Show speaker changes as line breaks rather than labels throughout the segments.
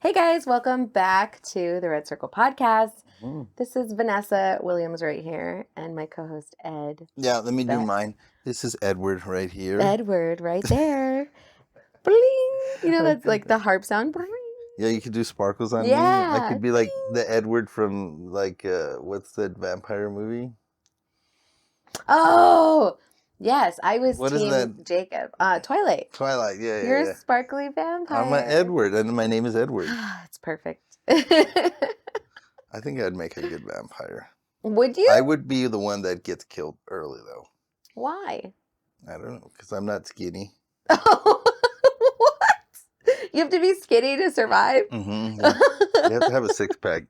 Hey guys, welcome back to the Red Circle Podcast.
Mm.
This is Vanessa Williams right here, and my co-host Ed.
Yeah, let me do
Back.
mine. This is Edward right here.
Edward right there. Bling! You know that's like the harp sound. Bling!
Yeah, you could do sparkles on me.
Yeah.
I could be like the Edward from what's that vampire movie?
Oh, yes, I was
What is
team
that?
Jacob. Twilight.
Twilight. Yeah,
You're
yeah.
a sparkly vampire.
I'm an Edward, and my name is Edward.
It's perfect.
I think I'd make a good vampire.
Would you?
I would be the one that gets killed early, though.
Why?
I don't know, because I'm not skinny.
Oh, what? You have to be skinny to survive?
Mm-hmm. Yeah. You have to have a six-pack.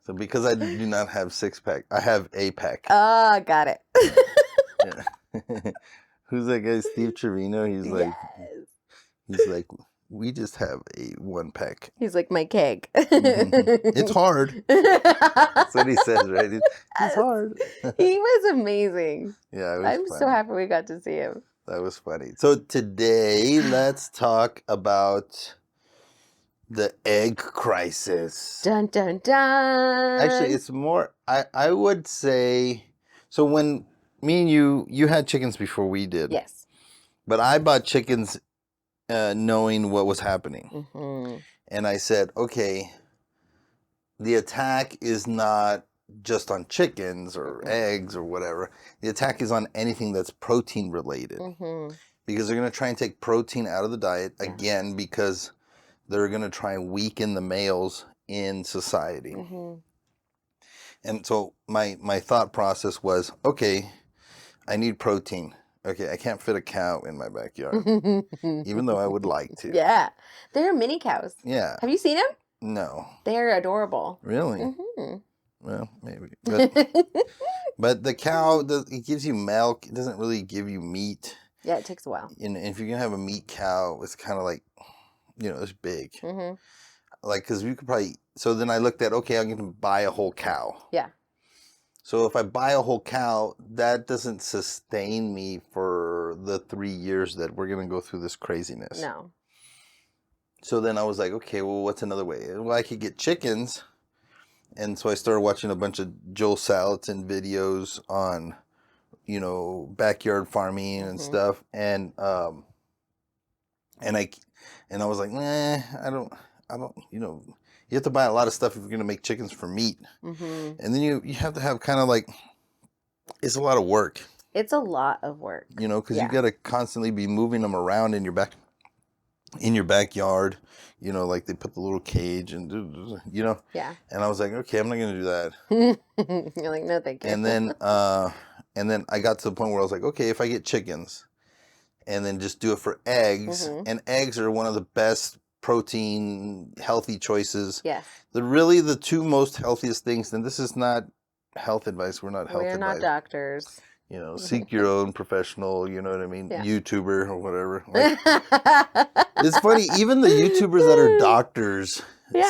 So because I do not have six-pack, I have a pack.
Oh, got it.
Yeah. Who's that guy? Steve Cherino. He's like, we just have a one pack.
He's like my keg.
It's hard. That's what he says, right? It's hard.
He was amazing.
Yeah, it was
I'm
funny.
so happy we got to see him.
That was funny. So today, let's talk about the egg crisis.
Dun dun dun.
Actually, it's more. I would say. So when me and you had chickens before we did.
Yes.
But I bought chickens knowing what was happening.
Mm-hmm.
And I said, okay, the attack is not just on chickens or eggs or whatever. The attack is on anything that's protein related.
Mm-hmm.
Because they're going to try and take protein out of the diet, again, because they're going to try and weaken the males in society.
Mm-hmm.
And so my thought process was, okay, I need protein. Okay, I can't fit a cow in my backyard, even though I would like to.
Yeah. They're mini cows.
Yeah.
Have you seen them?
No.
They're adorable.
Really?
Mm-hmm.
Well, maybe. But the cow, it gives you milk. It doesn't really give you meat.
Yeah, it takes a while.
And if you're going to have a meat cow, it's kind of like, it's big.
Mm-hmm.
Like, because you could probably, so then I looked at, okay, I'm going to buy a whole cow.
Yeah.
So if I buy a whole cow, that doesn't sustain me for the 3 years that we're going to go through this craziness.
No.
So then I was like, okay, well, what's another way? Well, I could get chickens. And so I started watching a bunch of Joel Salatin videos on, backyard farming and stuff. And I was like, I don't, you have to buy a lot of stuff if you're going to make chickens for meat.
Mm-hmm.
And then you have to have kind of like, it's a lot of work.
It's a lot of work.
Because you got to constantly be moving them around in your backyard. Like they put the little cage and,
Yeah.
And I was like, okay, I'm not going to do that.
You're like, no, thank you.
And then I got to the point where I was like, okay, if I get chickens and then just do it for eggs, and eggs are one of the best protein healthy choices.
Yes.
The two most healthiest things, and this is not health advice. We're not health advice.
We're not doctors.
Seek your own professional, you know what I mean?
Yeah.
YouTuber or whatever. It's funny, even the YouTubers that are doctors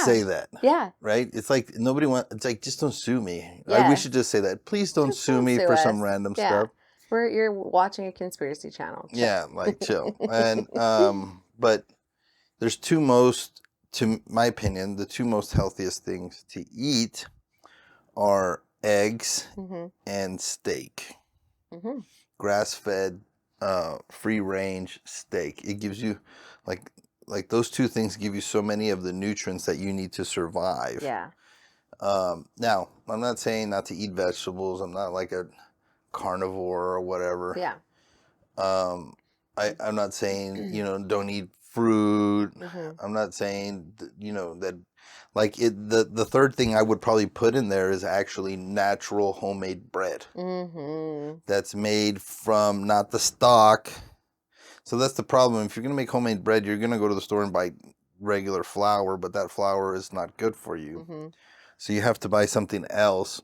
say that.
Yeah.
Right? It's like it's like, just don't sue me.
Yeah.
We should just say that. Please don't sue me for some random stuff.
You're watching a conspiracy channel. Chill.
Yeah, like chill. And but there's to my opinion, the two most healthiest things to eat are eggs and steak.
Mm-hmm.
Grass-fed, free-range steak. It gives you, like those two things give you so many of the nutrients that you need to survive.
Yeah.
Now, I'm not saying not to eat vegetables. I'm not like a carnivore or whatever.
Yeah.
I'm not saying, don't eat fruit.
Mm-hmm.
I'm not saying, that the third thing I would probably put in there is actually natural homemade bread.
Mm-hmm.
That's made from not the stock. So that's the problem. If you're going to make homemade bread, you're going to go to the store and buy regular flour, but that flour is not good for you.
Mm-hmm.
So you have to buy something else.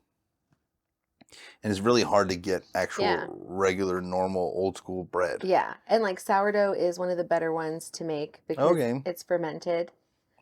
And it's really hard to get actual regular, normal, old school bread.
Yeah. And like sourdough is one of the better ones to make because it's fermented.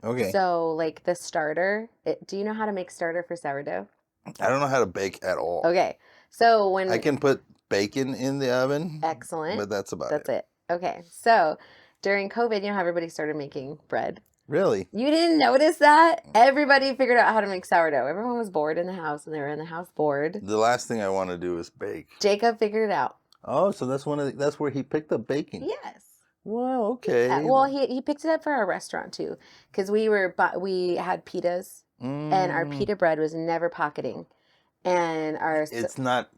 Okay.
So like the starter, do you know how to make starter for sourdough?
I don't know how to bake at all.
Okay. So when
I can put bacon in the oven.
Excellent.
But that's about
it. Okay. So during COVID, how everybody started making bread.
Really?
You didn't notice that? Everybody figured out how to make sourdough. Everyone was bored in the house, and they were in the house bored.
The last thing I want to do is bake.
Jacob figured it out.
Oh, so that's where he picked up baking.
Yes.
Wow, okay.
Yeah. Well, he picked it up for our restaurant too, because we had pitas, and our pita bread was never pocketing, and
it's not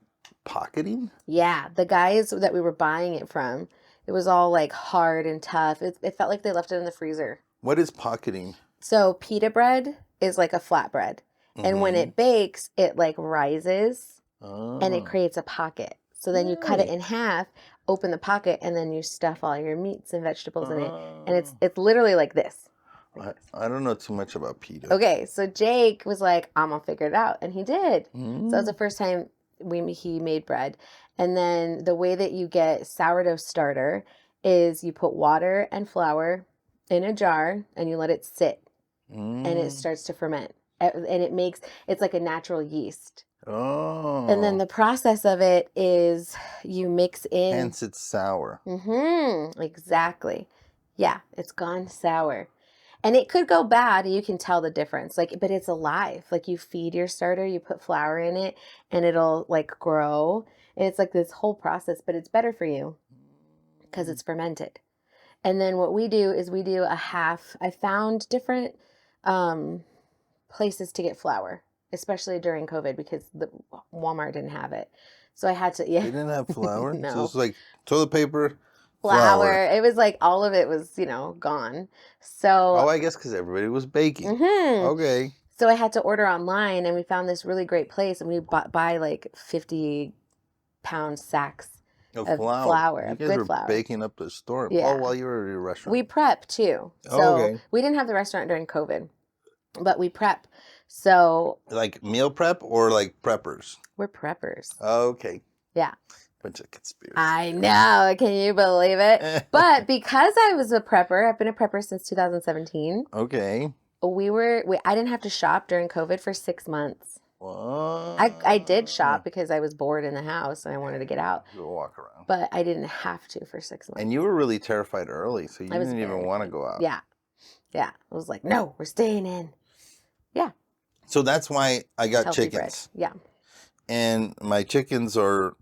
pocketing?
Yeah, the guys that we were buying it from, it was all like hard and tough. It felt like they left it in the freezer.
What is pocketing?
So pita bread is like a flatbread, and when it bakes, it like rises, and it creates a pocket. So then you cut it in half, open the pocket, and then you stuff all your meats and vegetables in it, and it's literally like this.
I don't know too much about pita.
Okay, so Jake was like, "I'm gonna figure it out," and he did. So that was the first time he made bread. And then the way that you get sourdough starter is you put water and flour in a jar and you let it sit, and it starts to ferment, and it's like a natural yeast.
Oh.
And then the process of it is you mix in.
Hence it's sour.
Exactly. Yeah, it's gone sour. And it could go bad. You can tell the difference. But it's alive. Like you feed your starter, you put flour in it, and it'll like grow. And it's like this whole process, but it's better for you because it's fermented. And then what we do is we do a half. I found different places to get flour, especially during COVID, because the Walmart didn't have it. So I had to,
They didn't have flour?
No.
So it's like toilet paper,
flour. It was like all of it was, gone. So.
Oh, I guess because everybody was baking. Okay.
So I had to order online, and we found this really great place, and we buy like 50-pound sacks of flour.
You guys were baking up the storm.
Yeah.
Oh, while you were at your restaurant.
We prep too. So we didn't have the restaurant during COVID, but we prep. So
like meal prep or like preppers?
We're preppers.
Okay.
Yeah.
Bunch of conspiracy.
I know. Can you believe it? But because I was a prepper, I've been a prepper since 2017.
Okay.
I didn't have to shop during COVID for 6 months.
What?
I did shop because I was bored in the house and I wanted to get out.
Go walk around.
But I didn't have to for 6 months.
And you were really terrified early, so you didn't even want to go out.
Yeah. Yeah. I was like, no, we're staying in. Yeah.
So that's why I got
Healthy
chickens.
bread. Yeah.
And my chickens are,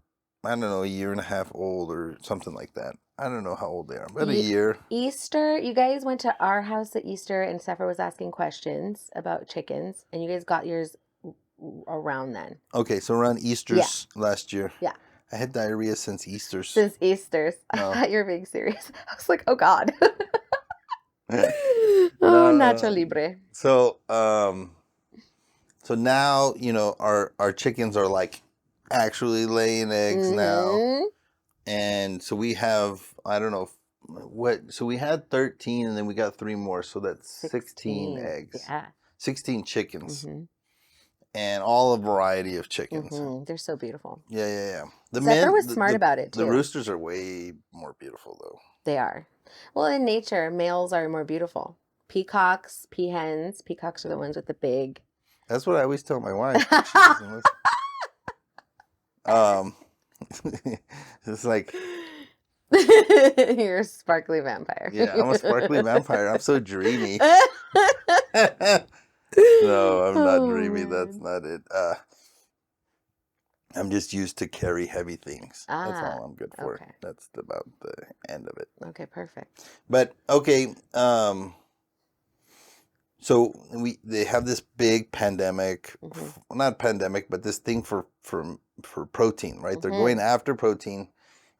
I don't know, a year and a half old or something like that. I don't know how old they are, but a year.
Easter, you guys went to our house at Easter, and Sephora was asking questions about chickens, and you guys got yours around then.
Okay, so around Easter's last year.
Yeah.
I had diarrhea since Easter's.
Since Easter's. I thought you were being serious. I was like, oh God. Nacho Libre.
So, so now, our chickens are like actually laying eggs now. And so we have, I don't know so we had 13 and then we got 3 more. So that's 16 eggs.
Yeah.
16 chickens. And all a variety of chickens.
They're so beautiful.
Yeah.
Zephyr was smart about it too.
The roosters are way more beautiful though.
They are. Well, in nature, males are more beautiful. Peacocks, peahens. Peacocks are the ones with the big.
That's what I always tell my wife. It's like
you're a sparkly vampire.
Yeah, I'm a sparkly vampire. I'm so dreamy. No, I'm not dreamy. That's not it. I'm just used to carry heavy things. That's all I'm good for.
Okay.
That's about the end of it.
Okay, perfect.
But okay, so they have this big pandemic, not pandemic, but this thing for protein, right? They're going after protein,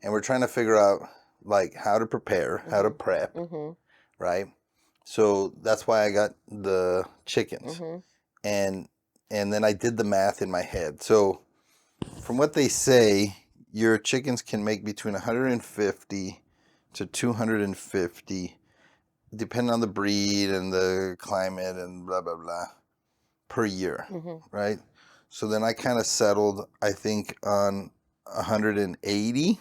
and we're trying to figure out like how to prepare, how to prep, right? So that's why I got the chickens, and then I did the math in my head. So from what they say, your chickens can make between 150 to 250, depending on the breed and the climate and blah, blah, blah, per year, right? So then I kind of settled, I think, on 180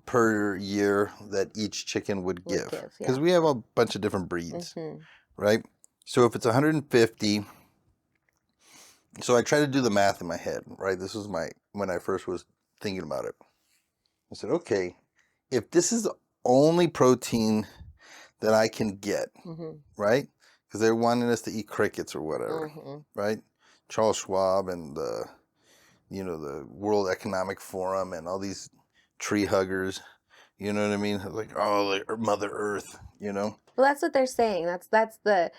per year that each chicken would give. Because we have a bunch of different breeds, right? So if it's 150, so I tried to do the math in my head, right? This was when I first was thinking about it. I said, okay, if this is the only protein that I can get,
Mm-hmm.
right? Because they're wanting us to eat crickets or whatever,
Mm-hmm.
right? Charles Schwab and the World Economic Forum and all these tree huggers, you know what I mean? Like, oh, like Mother Earth, you know?
Well, that's what they're saying. That's the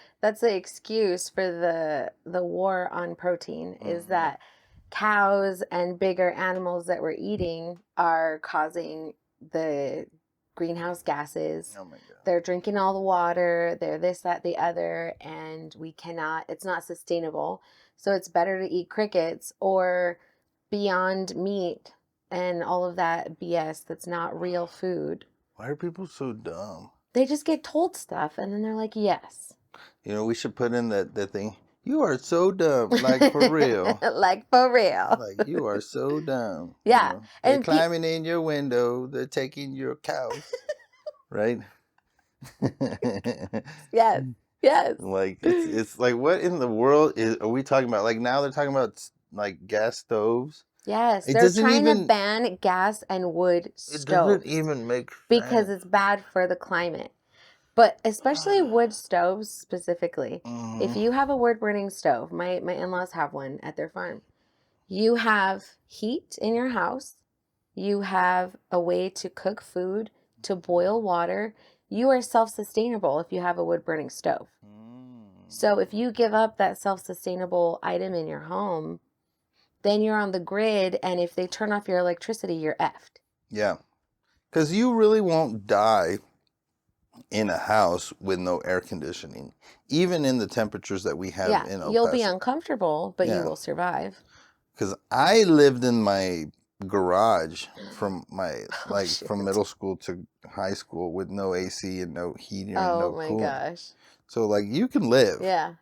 excuse for the war on protein is
Mhm.
that cows and bigger animals that we're eating are causing the greenhouse gases.
Oh my God.
They're drinking all the water, they're this, that, the other, and it's not sustainable. So it's better to eat crickets or Beyond Meat and all of that BS that's not real food.
Why are people so dumb?
They just get told stuff and then they're like, yes.
You know, we should put in that thing. You are so dumb, like for real.
Like for real.
Like you are so dumb. You
Yeah.
know, they're
And
climbing in your window. They're taking your cows, right?
yes. Yes.
Like it's like what in the world are we talking about? Like now they're talking about like gas stoves.
Yes.
It
They're
doesn't
trying to
even
ban gas and wood
it doesn't
stoves
even make
because
sense.
it's bad for the climate. But especially wood stoves specifically. If
Mhm.
you have a wood burning stove, my in-laws have one at their farm. You have heat in your house. You have a way to cook food, to boil water. You are self-sustainable if you have a wood burning stove. So if you give up that self-sustainable item in your home, then you're on the grid, and if they turn off your electricity, you're effed.
Yeah, because you really won't die in a house with no air conditioning, even in the temperatures that we have
Yeah,
in El
you'll be
Paso.
uncomfortable, but you
Yeah,
will survive.
because I lived in my garage from
Oh,
from
shoot.
middle school to high school with no AC and no heating and
Oh
no
my
cooling.
gosh.
So like you can live,
Yeah.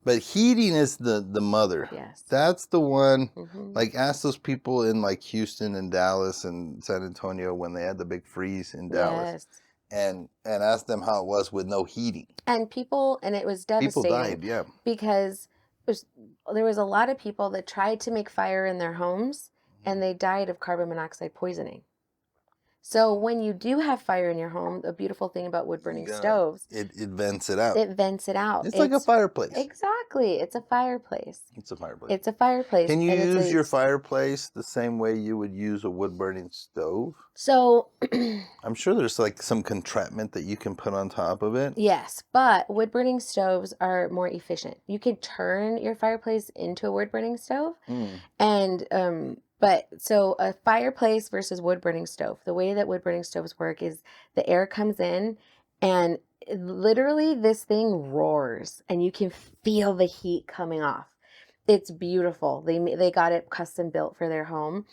but heating is the mother.
Yes.
That's the one.
Mm-hmm.
Like ask those people in like Houston and Dallas and San Antonio when they had the big freeze in Dallas,
Yes.
and ask them how it was with no heating.
And it was
People
devastating
died. Yeah.
because there was a lot of people that tried to make fire in their homes and they died of carbon monoxide poisoning. So when you do have fire in your home, the beautiful thing about wood burning stoves,
It vents it out.
it vents it out.
It's like a fireplace.
Exactly. It's a fireplace.
It's a fireplace.
It's a fireplace.
Can you
and
use your fireplace the same way you would use a wood burning stove?
So
I'm sure there's like some contraption that you can put on top of it.
yes, but wood burning stoves are more efficient. You could turn your fireplace into a wood burning stove. And but so a fireplace versus wood burning stove. The way that wood burning stoves work is the air comes in and literally this thing roars and you can feel the heat coming off. It's beautiful. They got it custom built for their home.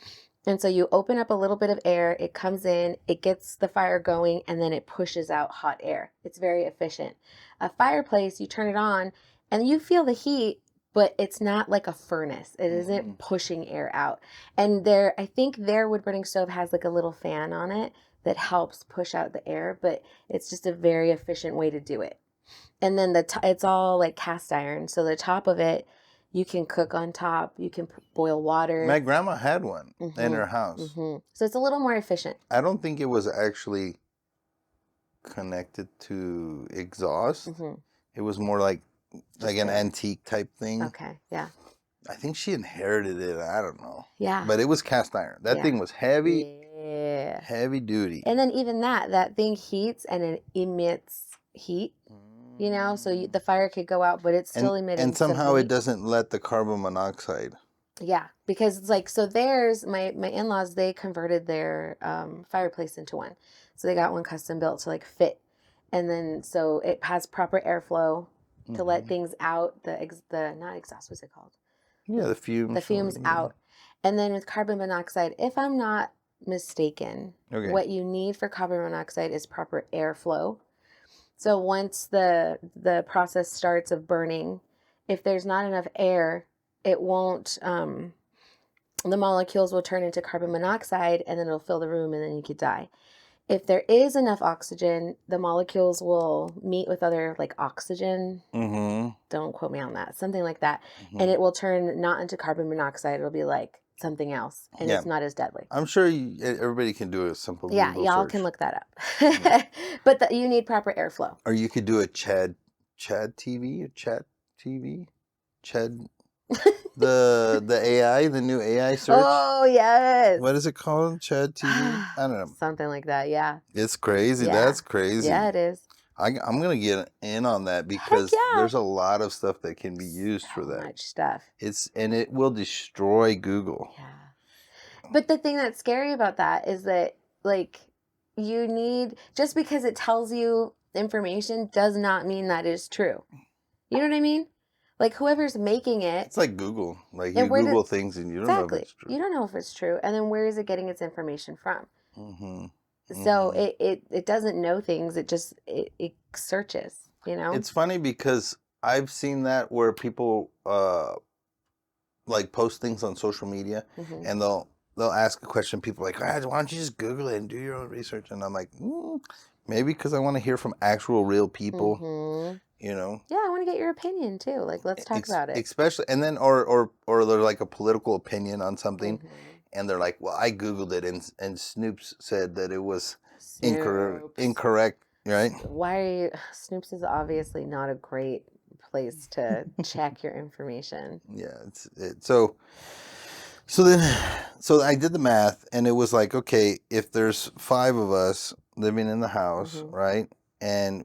And so you open up a little bit of air, it comes in, it gets the fire going, and then it pushes out hot air. It's very efficient. A fireplace, you turn it on and you feel the heat, but it's not like a furnace. It isn't pushing air out. And I think their wood burning stove has like a little fan on it that helps push out the air, but it's just a very efficient way to do it. And then it's all like cast iron. So the top of it, you can cook on top. You can boil water.
My grandma had one in her house.
So it's a little more efficient.
I don't think it was actually connected to exhaust. It was more like an antique type thing.
Okay, yeah.
I think she inherited it. I don't know.
Yeah.
But it was cast iron. That thing was heavy.
Yeah.
Heavy duty.
And then even that thing heats and it emits heat. You know, so the fire could go out, but it's still emitting.
And somehow it doesn't let the carbon monoxide.
Yeah, because it's like, so theirs, my in-laws, they converted their fireplace into one. So they got one custom built to like fit. And then, so it has proper airflow to let things out, the not exhaust, what's it called?
Yeah, the fumes.
The fumes out. And then with carbon monoxide, if I'm not mistaken, what you need for carbon monoxide is proper airflow. So once the process starts of burning, if there's not enough air, it won't, the molecules will turn into carbon monoxide and then it'll fill the room and then you could die. If there is enough oxygen, the molecules will meet with other like oxygen. Don't quote me on that. Something like that. And it will turn not into carbon monoxide. It'll be like something else, and
Yeah.
it's not as deadly.
I'm sure everybody can do a simple
Yeah,
Google
y'all
search.
can look that
Yeah.
up. But you need proper airflow.
Or you could do a Chad TV, Chat TV, Chad the AI, the new AI search.
Oh, yes.
What is it called? Chad TV? I don't know.
Something like that, yeah.
It's crazy.
Yeah.
That's crazy.
Yeah, it is.
I'm gonna get in on that
Heck
because
yeah.
there's a lot of stuff that can be used for
So
that.
much stuff.
And it will destroy Google.
Yeah. But the thing that's scary about that is that, like, you need, just because it tells you information does not mean that is true. You know what I mean? Like, whoever's making it,
It's like Google. Like,
and
you
where
Google things and you don't know if
exactly,
it's true.
you don't know if it's true. And then where is it getting its information from?
Mm-hmm.
So it doesn't know things. It just, it searches, you know?
It's funny because I've seen that where people like post things on social media
Mhm.
and they'll ask a question. People are like, why don't you just Google it and do your own research? And I'm like, maybe because I want to hear from actual real people.
Mhm.
You know.
Yeah, I want to get your opinion too. Like, let's talk about it.
Especially, and then or they're like a political opinion on something,
Mhm.
and they're like, well, I Googled it, and Snoops said that it was
Snoops.
incorrect, right?
Why are you? Snoops is obviously not a great place to check your information.
Yeah, so I did the math, and it was like, okay, if there's 5 of us living in the house,
Mhm.
right, and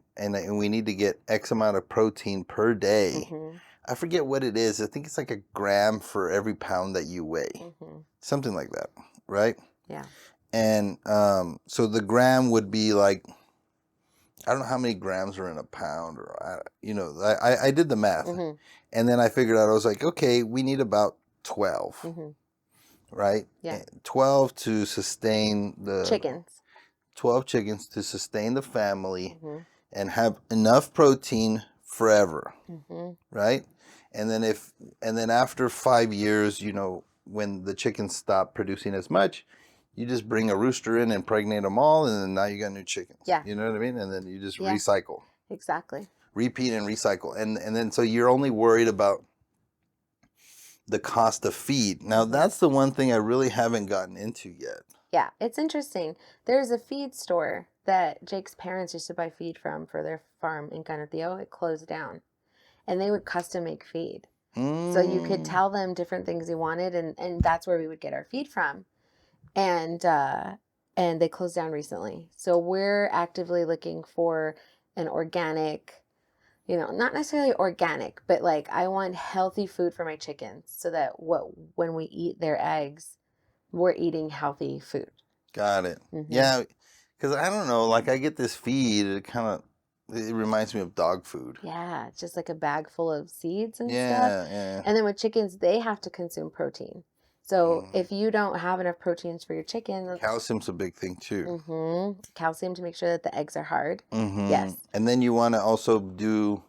we need to get X amount of protein per day.
Mhm.
I forget what it is. I think it's like a gram for every pound that you weigh,
Mhm.
something like that, right?
Yeah.
And so the gram would be like, I don't know how many grams are in a pound, or I did the math,
Mhm.
and then I figured out, I was like, okay, we need about 12,
Mhm.
right?
Yeah.
12 to sustain the
Chickens.
12 chickens to sustain the family
Mhm.
and have enough protein forever,
Mhm.
right? And then after 5 years, when the chickens stop producing as much, you just bring a rooster in and impregnate them all, and then now you got new chickens.
Yeah.
You know what I mean? And then you just
Yeah.
recycle,
Exactly.
repeat and recycle, and then so you're only worried about the cost of feed. Now that's the one thing I really haven't gotten into yet.
Yeah, it's interesting. There's a feed store that Jake's parents used to buy feed from for their farm in Canateo. It closed down, and they would custom make feed. So you could tell them different things you wanted, and that's where we would get our feed from. And they closed down recently. So we're actively looking for an organic, not necessarily organic, but like I want healthy food for my chickens so that when we eat their eggs, we're eating healthy food.
Got it.
Mm-hmm.
Yeah, because I don't know, like I get this feed, it reminds me of dog food.
Yeah, it's just like a bag full of seeds and stuff.
Yeah.
And then with chickens, they have to consume protein. So if you don't have enough proteins for your chicken,
Calcium's a big thing too.
Calcium to make sure that the eggs are hard.
Mm-hmm.
Yes.
And then you want to also do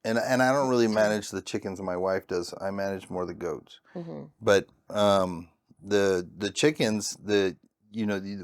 and I don't really manage the chickens, my wife does. I manage more the goats.
Mm-hmm.
But the chickens,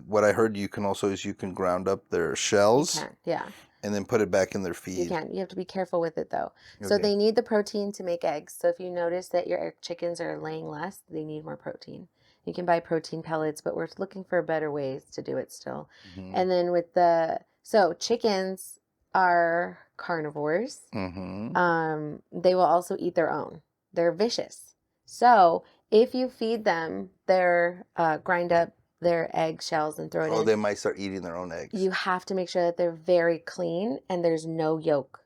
what I heard you can also is you can ground up their shells.
You can, yeah.
And then put it back in their feed.
You can. You have to be careful with it though.
Okay.
So they need the protein to make eggs. So if you notice that your chickens are laying less, they need more protein. You can buy protein pellets, but we're looking for better ways to do it still. Mm-hmm. And then so chickens are carnivores. Mm-hmm. They will also eat their own. They're vicious. So if you feed them grind up their egg shells and throw it in.
Oh, they might start eating their own eggs.
You have to make sure that they're very clean and there's no yolk,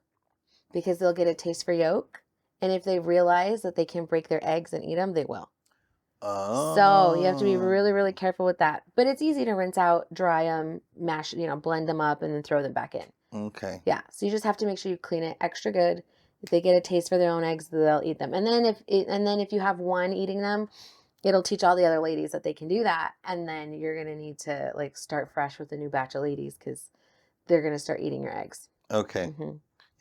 because they'll get a taste for yolk. And if they realize that they can break their eggs and eat them, they will. Oh. So you have to be really, really careful with that. But it's easy to rinse out, dry them, mash, blend them up, and then throw them back in.
Okay.
Yeah. So you just have to make sure you clean it extra good. If they get a taste for their own eggs, they'll eat them. And then if you have one eating them, it'll teach all the other ladies that they can do that. And then you're going to need to like start fresh with a new batch of ladies because they're going to start eating your eggs.
Okay. Mm-hmm.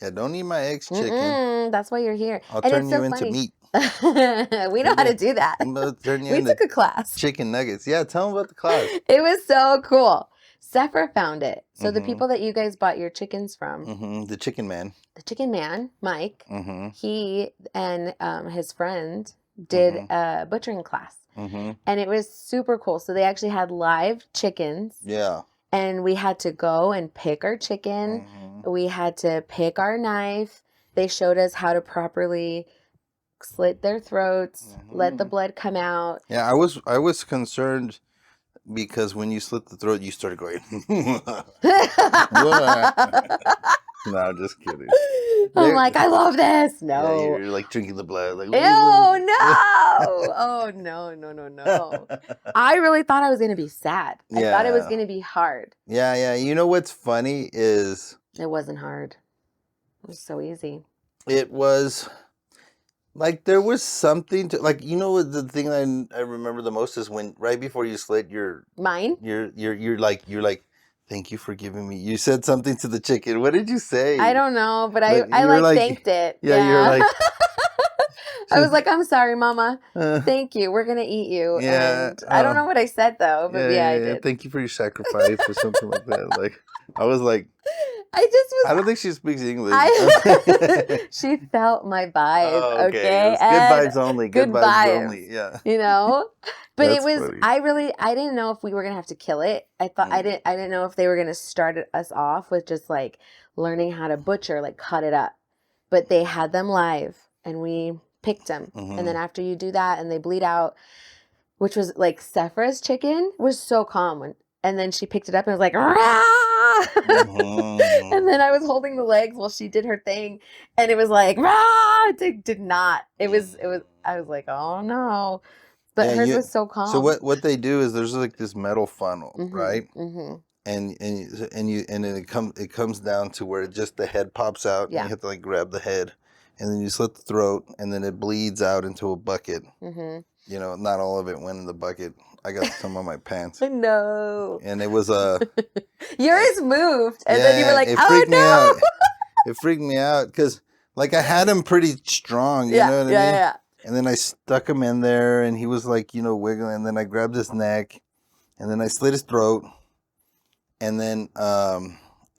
Yeah, don't eat my eggs, chicken.
That's why you're here.
I'll turn you into meat.
We know how to do that. We took a class.
Chicken nuggets. Yeah, tell them about the class.
It was so cool. Sephra found it. So the people that you guys bought your chickens from.
The chicken man.
The chicken man, Mike. He and his friend did a butchering class.
Mm-hmm.
And it was super cool. So they actually had live chickens.
Yeah.
And we had to go and pick our chicken.
Mm-hmm.
We had to pick our knife. They showed us how to properly slit their throats, let the blood come out.
Yeah, I was concerned because when you slit the throat, you started going. No, just kidding.
I'm like, I love this.
Yeah,
No.
you're like drinking the blood. Like,
Ew, no. Oh, no. I really thought I was going to be sad. I thought it was
Yeah.
going to be hard.
Yeah. You know what's funny is
It wasn't hard. It was so easy.
it was like there was something to like, you know what the thing I remember the most is when right before you slit
Mine?
you're like thank you for giving me. You said something to the chicken. What did you say?
I don't know, but
Like,
I
you were
like thanked it.
Yeah, you're like
I was like, I'm sorry, Mama. Thank you. We're gonna eat you.
Yeah,
And I don't know what I said though, but yeah, I did.
Thank you for your sacrifice or something like that. Like I was like,
I just was.
I don't think she speaks English.
She felt my vibe.
Oh,
Okay.
It was good vibes only. Good vibes
vibes.
only. Yeah.
You know, but it
That's
was.
funny.
I didn't know if we were gonna have to kill it. I thought I didn't know if they were gonna start us off with just like learning how to butcher, like cut it up. But they had them live, and we picked them. And then after you do that, and they bleed out, which was like Sephra's chicken was so calm. And then she picked it up and was like, rah! And then I was holding the legs while she did her thing, and it was like, rah! It did not. It was. I was like, oh no. But hers was so calm.
So what they do is there's like this metal funnel, right? And it comes down to where just the head pops out. And you have to like grab the head, and then you slit the throat, and then it bleeds out into a bucket. You know, not all of it went in the bucket. I got some on my pants.
No.
And it was
yours moved, and then you were like, "Oh no!"
It freaked me out because, like, I had him pretty strong. You know what I mean?
Yeah.
And then I stuck him in there, and he was like, you know, wiggling. And then I grabbed his neck, and then I slit his throat, and then I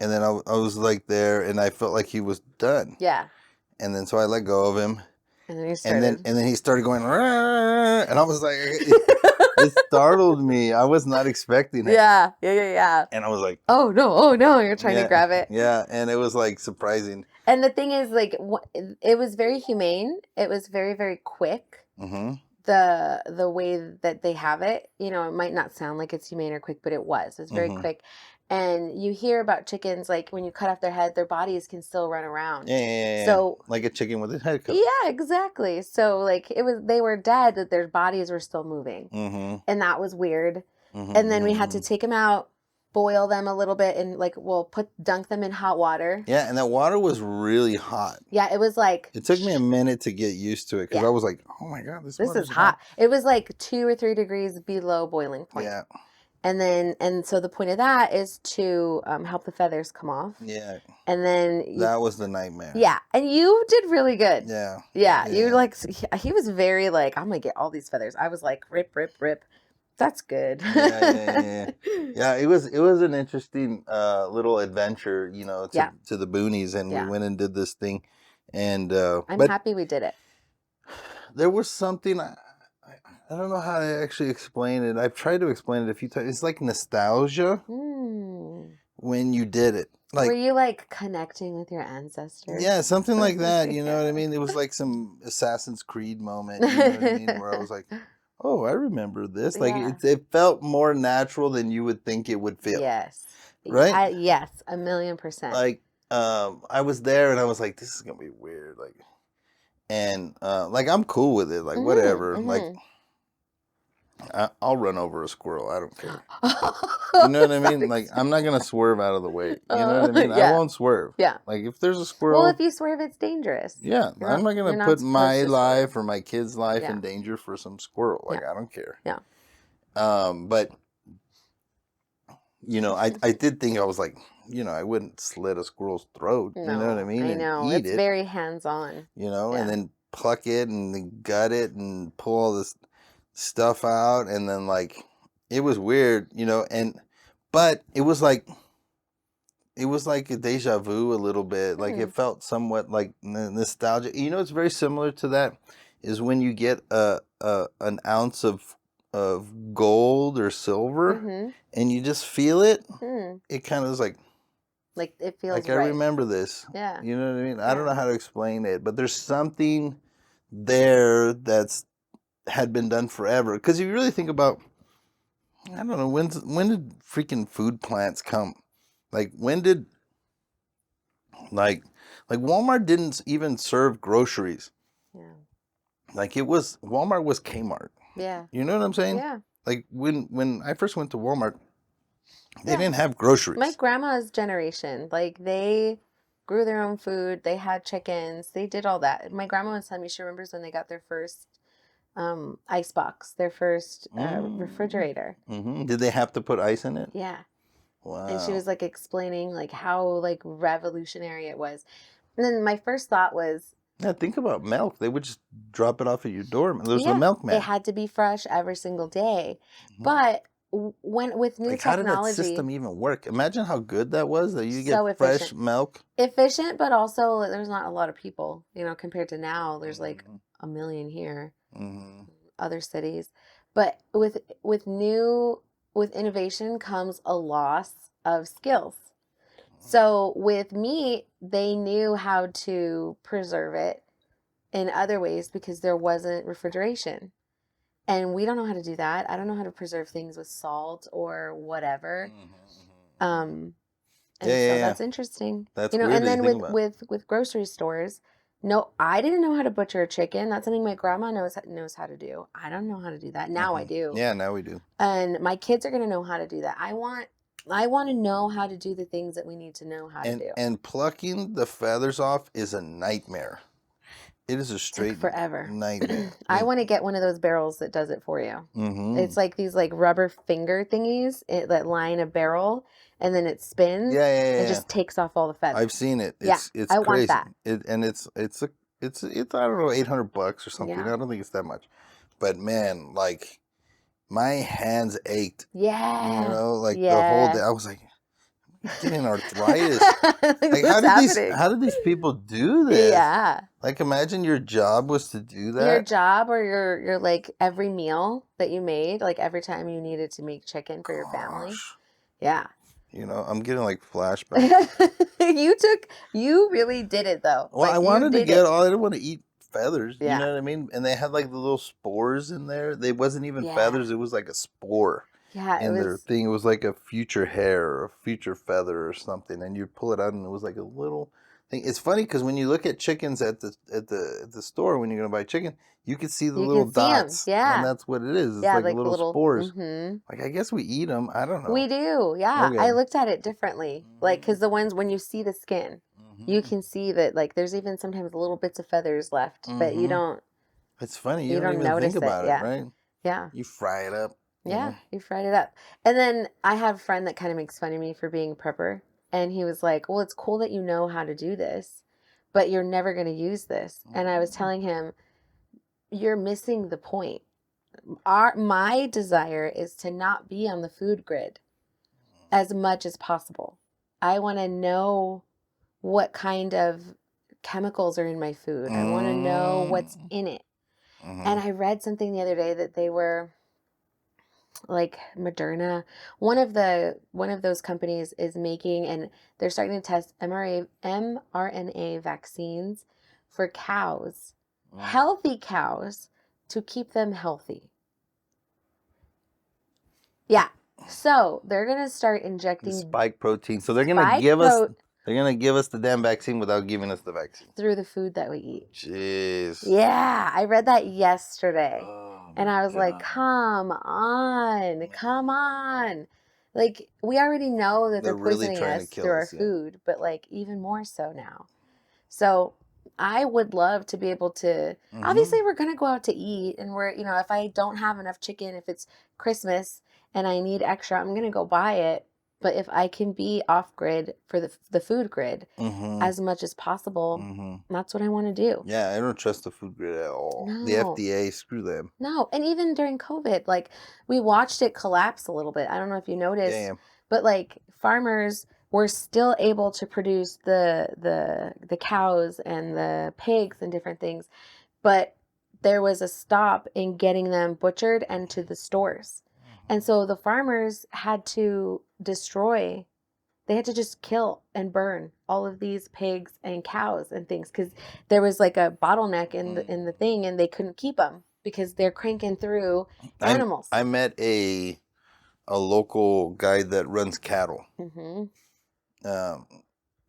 was like there, and I felt like he was done.
Yeah.
And then so I let go of him.
And then he started.
And then he started going, "Rrr," and I was like, it startled me. I was not expecting it.
Yeah.
And I was like,
oh no, you're trying to grab it.
Yeah, and it was like surprising.
And the thing is, like, it was very humane. It was very, very quick. The way that they have it, you know, it might not sound like it's humane or quick, but it was. It's very quick. And you hear about chickens, like when you cut off their head, their bodies can still run around.
Yeah.
So
like a chicken with its head cut.
Yeah, exactly. So like they were dead, that their bodies were still moving, and that was weird. And then we had to take them out, boil them a little bit, and like dunk them in hot water.
Yeah, and that water was really hot.
Yeah, it was like.
It took me a minute to get used to it because I was like, oh my god, this
is hot. It was like 2 or 3 degrees below boiling point.
Yeah.
And so the point of that is to help the feathers come off.
Yeah.
And then
that was the nightmare.
Yeah, and you did really good.
Yeah.
You like he was very like, I'm gonna get all these feathers. I was like, rip. That's good.
Yeah. It was an interesting little adventure, you know, to the boonies, and we went and did this thing, and
I'm happy we did it.
There was something. I don't know how to actually explain it. I've tried to explain it a few times. It's like nostalgia when you did it. Like,
were you like connecting with your ancestors?
Yeah, something like that. You know what I mean? It was like some Assassin's Creed moment. You know what I mean? Where I was like, oh, I remember this. Like it felt more natural than you would think it would feel.
Yes.
Right?
Yes, 1,000,000%.
Like I was there and I was like, this is gonna be weird. Like, and like I'm cool with it. Like whatever. Like. I'll run over a squirrel. I don't care. You know what I mean? Like, I'm not going to swerve out of the way. You know what I mean? I won't swerve.
Yeah.
Like, if there's a squirrel.
Well, if you swerve, it's dangerous.
Yeah. I'm not going to put my life or my kid's life in danger for some squirrel. Like, I don't care.
Yeah.
But, you know, I did think, I was like, you know, I wouldn't slit a squirrel's throat.
No,
you know what I mean?
I know.
And eat
it's very hands-on.
You know, and then pluck it and then gut it and pull all this stuff out, and then like it was weird, you know, but it was like a deja vu a little bit. Like it felt somewhat like nostalgia. You know, it's very similar to that. is when you get an ounce of gold or silver,
Mm-hmm.
and you just feel it.
Hmm.
It kind of is like
It feels
I
right.
remember this.
Yeah.
You know what I mean? I don't
Yeah.
know how to explain it, but there's something there that's had been done forever. Because if you really think about, I don't know, when did freaking food plants come? Like when did like Walmart didn't even serve groceries.
Yeah.
Like Walmart was Kmart.
Yeah.
You know what I'm saying?
Yeah.
Like when I first went to Walmart, they
Yeah.
didn't have
My
groceries.
grandma's generation, like they grew their own food, they had chickens, they did all that. My grandma was telling me she remembers when they got their first ice box, their first refrigerator.
Mm-hmm. Did they have to put ice in it?
Yeah. And she
Wow.
was like explaining like how like revolutionary it was. And then my first thought was,
Yeah, think about milk. They would just drop it off at your door. There was a
yeah, it
milkman.
had to be fresh every single day.
Mhm.
But when with new
Like, how did that
technology,
system even work? Imagine how good that was, that you get
so
fresh
efficient.
milk.
Efficient, but also there's not a lot of people, compared to now. There's like
Mm-hmm.
a million here,
Mm-hmm.
other cities. But with innovation comes a loss of skills. So with meat, they knew how to preserve it in other ways because there wasn't refrigeration. And we don't know how to do that. I don't know how to preserve things with salt or whatever.
Mm-hmm.
Um,
Yeah,
and
yeah,
so
yeah.
that's interesting.
That's weird
And
that you
then
think
with
about.
with grocery stores, no, I didn't know how to butcher a chicken. That's something my grandma knows how to do. I don't know how to do that. Now I do.
Yeah, now we do.
And my kids are going to know how to do that. I want to know how to do the things that we need to know how to do.
And plucking the feathers off is a nightmare. It is a
Took
straight
forever.
nightmare.
I want to get one of those barrels that does it for you.
Mm-hmm.
It's like these like rubber finger thingies that line a barrel and then it spins
Yeah, yeah,
and
yeah.
just takes off all the feathers.
I've seen it.
Yeah,
It's
I want
crazy.
that.
It's I don't know, $800 or something.
Yeah.
I don't think it's that much. But man, like my hands ached.
Yeah.
Like the whole day.
Yeah.
I was like, getting arthritis. Like
What's happening?
how did these people do this?
Yeah.
Like imagine your job was to do
Your
that.
job or your like every meal that you made, like every time you needed to make chicken for your family.
Gosh.
Yeah.
I'm getting like flashbacks.
You really did it though.
Well,
Like
I
you
wanted to
did
get
it.
all. I didn't want to eat feathers. You
Yeah.
know what I mean? And they had like the little spores in there. They wasn't even
Yeah.
feathers. It was like a spore
Yeah, it
in their
was
thing. It was like a future hair or a future feather or something. And you pull it out, and it was like a little thing. It's funny because when you look at chickens at the store when you're gonna buy chicken, you can see the
you
little
can see them.
dots, and
Yeah.
that's what it is. It's
Yeah,
like
like the
little
little
spores. Like I guess we eat them. I don't know.
We do. Yeah.
Okay.
I looked at it differently. Like cuz the ones when you see the skin, you
Mm-hmm.
can see that like there's even sometimes little bits of feathers left, but
Mm-hmm. It's funny. You
you
don't
don't
even think
notice it.
about it,
Yeah.
right?
Yeah.
You fry it up.
Yeah, you fried it up. And then I have a friend that kind of makes fun of me for being a prepper. And he was like, well, it's cool that you know how to do this, but you're never going to use this. And I was telling him, you're missing the point. My desire is to not be on the food grid as much as possible. I want to know what kind of chemicals are in my food. I want to know what's in it. And I read something the other day that they were like Moderna, one of those companies is making, and they're starting to test mRNA vaccines for cows, healthy cows, to keep them healthy. Yeah. So they're gonna start
The
injecting
spike protein. So they're gonna
spike
give us
protein
they're gonna give us the damn vaccine without giving us the vaccine.
through the food that we eat.
Jeez.
Yeah, I read that yesterday.
Oh,
And I was like,
God.
come on, come on. Like, we already know that they're
They're really
poisoning
trying to
us through
kill
our
us, yeah.
food, but like even more so now. So I would love to be able to, obviously we're going to go out to eat and if I don't have enough chicken, if it's Christmas and I need extra, I'm going to go buy it. But if I can be off grid for the food grid as much as possible, that's what I want to do.
Yeah, I don't trust the food grid at all.
No.
The FDA, screw them.
No, and even during COVID, like we watched it collapse a little bit. I don't know if you noticed,
Yeah.
but like farmers were still able to produce the cows and the pigs and different things, but there was a stop in getting them butchered and to the stores. And so the farmers had to they had to just kill and burn all of these pigs and cows and things because there was like a bottleneck in the thing, and they couldn't keep them because they're cranking through animals.
I met a local guy that runs cattle.
Mm-hmm.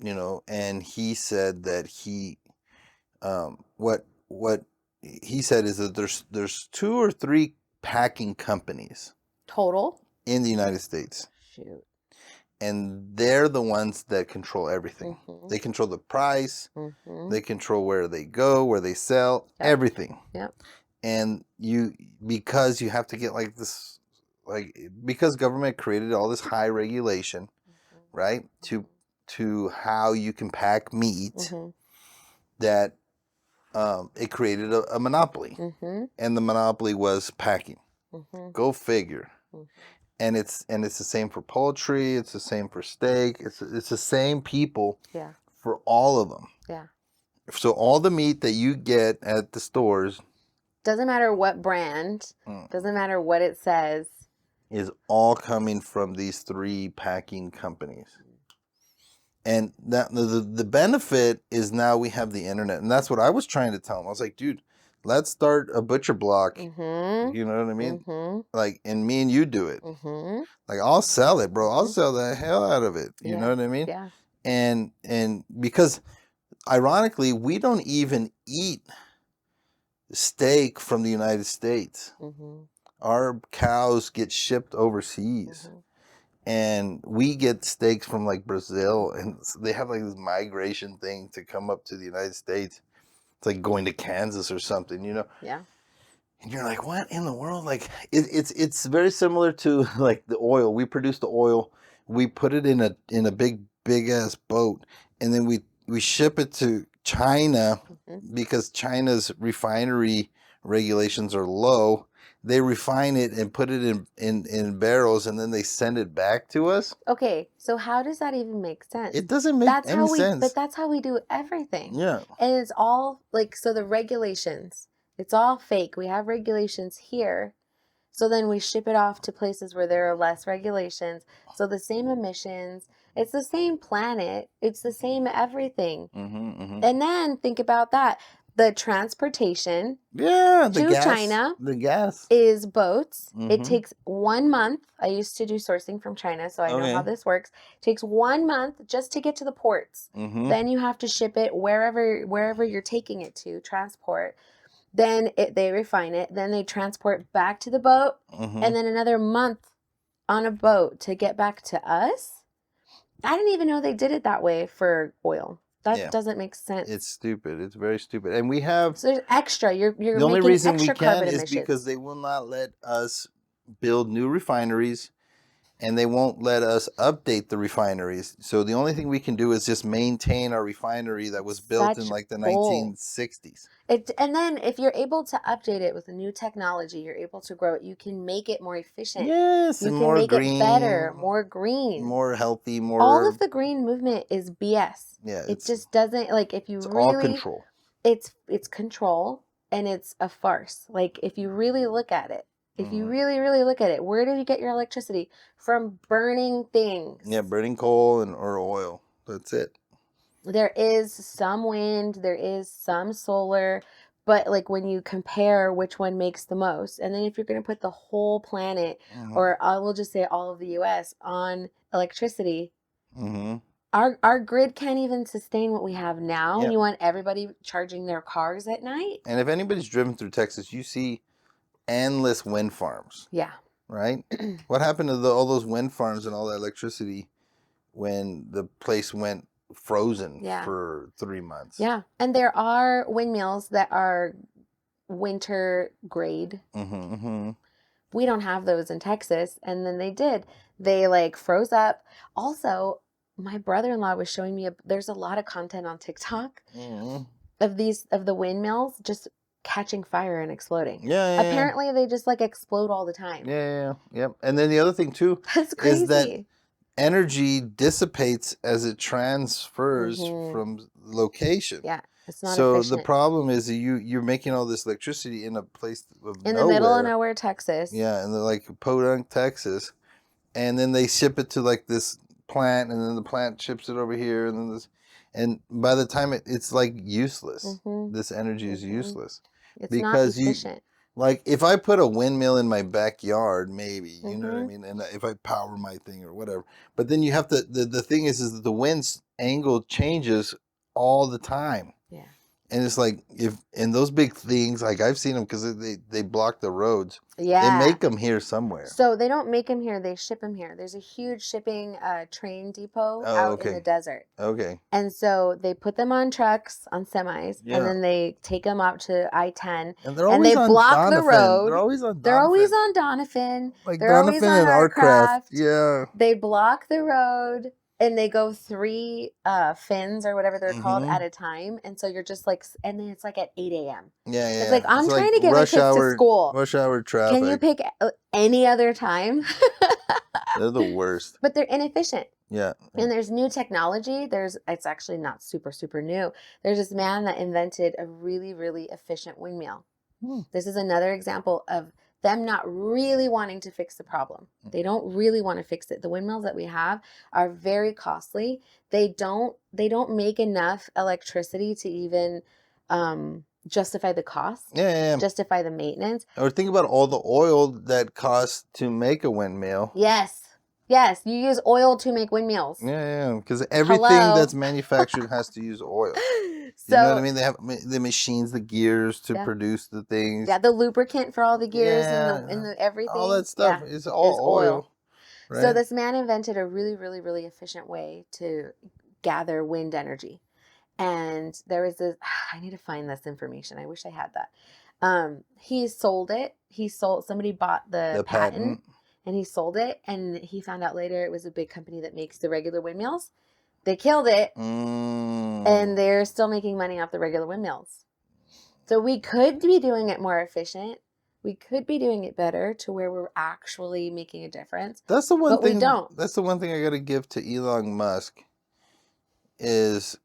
You know, and he said that what he said is that there's 2 or 3 packing companies
Total
in the United States.
Shoot.
And they're the ones that control everything.
Mm-hmm.
They control the price.
Mm-hmm.
They control where they go, where they sell,
Yep.
everything.
Yep.
And because you have to get like this, like, because government created all this high regulation,
Mm-hmm.
right, to how you can pack meat,
Mm-hmm.
that it created a monopoly.
Mm-hmm.
And the monopoly was packing.
Mm-hmm.
Go figure.
Mm-hmm.
And it's the same for poultry. It's the same for steak. It's the same people.
Yeah.
For all of them.
Yeah.
So all the meat that you get at the stores,
doesn't matter what brand, doesn't matter what it says,
is all coming from these 3 packing companies. And that the benefit is now we have the internet, and that's what I was trying to tell them. I was like, dude, let's start a butcher block.
Mm-hmm.
You know what I mean?
Mm-hmm.
Like, and me and you do it.
Mm-hmm.
Like, I'll sell it, bro. I'll sell the hell out of it. You know what I mean?
Yeah.
And because ironically, we don't even eat steak from the United States.
Mm-hmm.
Our cows get shipped overseas.
Mm-hmm.
And we get steaks from like Brazil, and they have like this migration thing to come up to the United States. It's like going to Kansas or something, you know?
Yeah.
And you're like, what in the world? Like, it's very similar to like the oil. We produce the oil, we put it in a big ass boat, and then we ship it to China,
Mm-hmm.
because China's refinery regulations are low. They refine it and put it in barrels, and then they send it back to us.
Okay, so how does that even make sense?
It doesn't make any sense.
But that's how we do everything.
Yeah.
And it's all like, so the regulations, it's all fake. We have regulations here. So then we ship it off to places where there are less regulations. So the same emissions, it's the same planet, it's the same everything.
Mm-hmm, mm-hmm.
And then think about that. The transportation to China,
the gas
is boats.
Mm-hmm.
It takes 1 month. I used to do sourcing from China, so I know how this works. It takes 1 month just to get to the ports.
Mm-hmm.
Then you have to ship it wherever you're taking it to, transport. Then they refine it. Then they transport back to the boat,
Mm-hmm.
and then another month on a boat to get back to us. I didn't even know they did it that way for oil. That doesn't make sense.
It's stupid. It's very stupid. And we have...
So there's extra. You're
the only
making
reason
extra
we can
carbon
is
emissions.
because they will not let us build new refineries, and they won't let us update the refineries. So the only thing we can do is just maintain our refinery that was built in like the 1960s.
And then if you're able to update it with a new technology, you're able to grow it. You can make it more efficient.
Yes,
you
and
can
more
make
green,
it better, more green,
more healthy, more...
All of the green movement is BS.
Yeah,
it just doesn't, like, if you
it's
really...
all control.
It's control, and it's a farce. Like, if you really look at it, if you really, really look at it, where do you get your electricity? From burning things.
Yeah, burning coal or oil. That's it.
There is some wind, there is some solar, but like when you compare which one makes the most, and then if you're going to put the whole planet, or I will just say all of the US on electricity, our grid can't even sustain what we have now.
Yep.
You want everybody charging their cars at night?
And if anybody's driven through Texas, you see endless wind farms.
Yeah.
Right? What happened to all those wind farms and all that electricity when the place went frozen for 3 months?
Yeah. And there are windmills that are winter grade. We don't have those in Texas. And then they like froze up. Also, my brother-in-law was showing me, there's a lot of content on TikTok of the windmills just catching fire and exploding. Apparently they just like explode all the time.
Yep. And then the other thing too
That's crazy.
is that energy dissipates as it transfers
Mm-hmm.
from location.
Yeah, it's not
So the
efficient.
problem is that you're making all this electricity in a place of
In the middle of
nowhere.
nowhere, Texas.
Yeah, in the, like Podunk, Texas, and then they ship it to like this plant, and then the plant ships it over here, and then this, and by the time it's like useless.
Mm-hmm.
This energy is
Mm-hmm.
useless
It's not
because
efficient.
like if I put a windmill in my backyard, maybe, you know what I
Mm-hmm.
mean, and if I power my thing or whatever, but then you have to. The thing is that the wind's angle changes all the time.
Yeah.
And it's like if in those big things, like I've seen them because they block the roads. They
Yeah.
make them here somewhere.
So they don't make them here, they ship them here. There's a huge shipping train depot
Oh,
out in the
okay,
desert.
okay,
And so they put them on trucks, on semis, and
yeah.
then they take them out to I-10
And they're
and they
always on
block the
Donovan. They're
road.
always on
They're always
Donovan.
on Donovan.
Like
They're always
Donovan
on
and Artcraft.
Artcraft.
Yeah.
They block the road and they go 3 fins or whatever they're called
Mm-hmm.
at a time. And so you're just like, and then it's like at 8 a.m.
Yeah,
It's
yeah.
like, I'm
It's like
trying to get my kids to school.
rush hour
Can you
traffic.
pick any other time?
They're the worst.
But they're inefficient.
Yeah.
And there's new technology. It's actually not super, super new. There's this man that invented a really, really efficient windmill. This is another example of them not really wanting to fix the problem. They don't really want to fix it. The windmills that we have are very costly. They don't make enough electricity to even justify the cost,
Yeah.
justify the maintenance.
Or think about all the oil that costs to make a windmill.
Yes. Yes, you use oil to make windmills.
Yeah, because everything
Hello.
that's manufactured has to use oil.
So,
You know what I mean? They have the machines, the gears to
yeah.
produce the things.
Yeah, the lubricant for all the gears and
Yeah,
the everything.
all that stuff
Yeah,
is all
is
oil, right?
So this man invented a really, really, really efficient way to gather wind energy. And there was this, I need to find this information. I wish I had that. He sold it. Somebody bought the patent and he sold it. And he found out later it was a big company that makes the regular windmills. They killed it and they're still making money off the regular windmills. So we could be doing it more efficient. We could be doing it better to where we're actually making a difference.
That's the one
but
thing.
We don't.
That's the one thing I got to give to Elon Musk is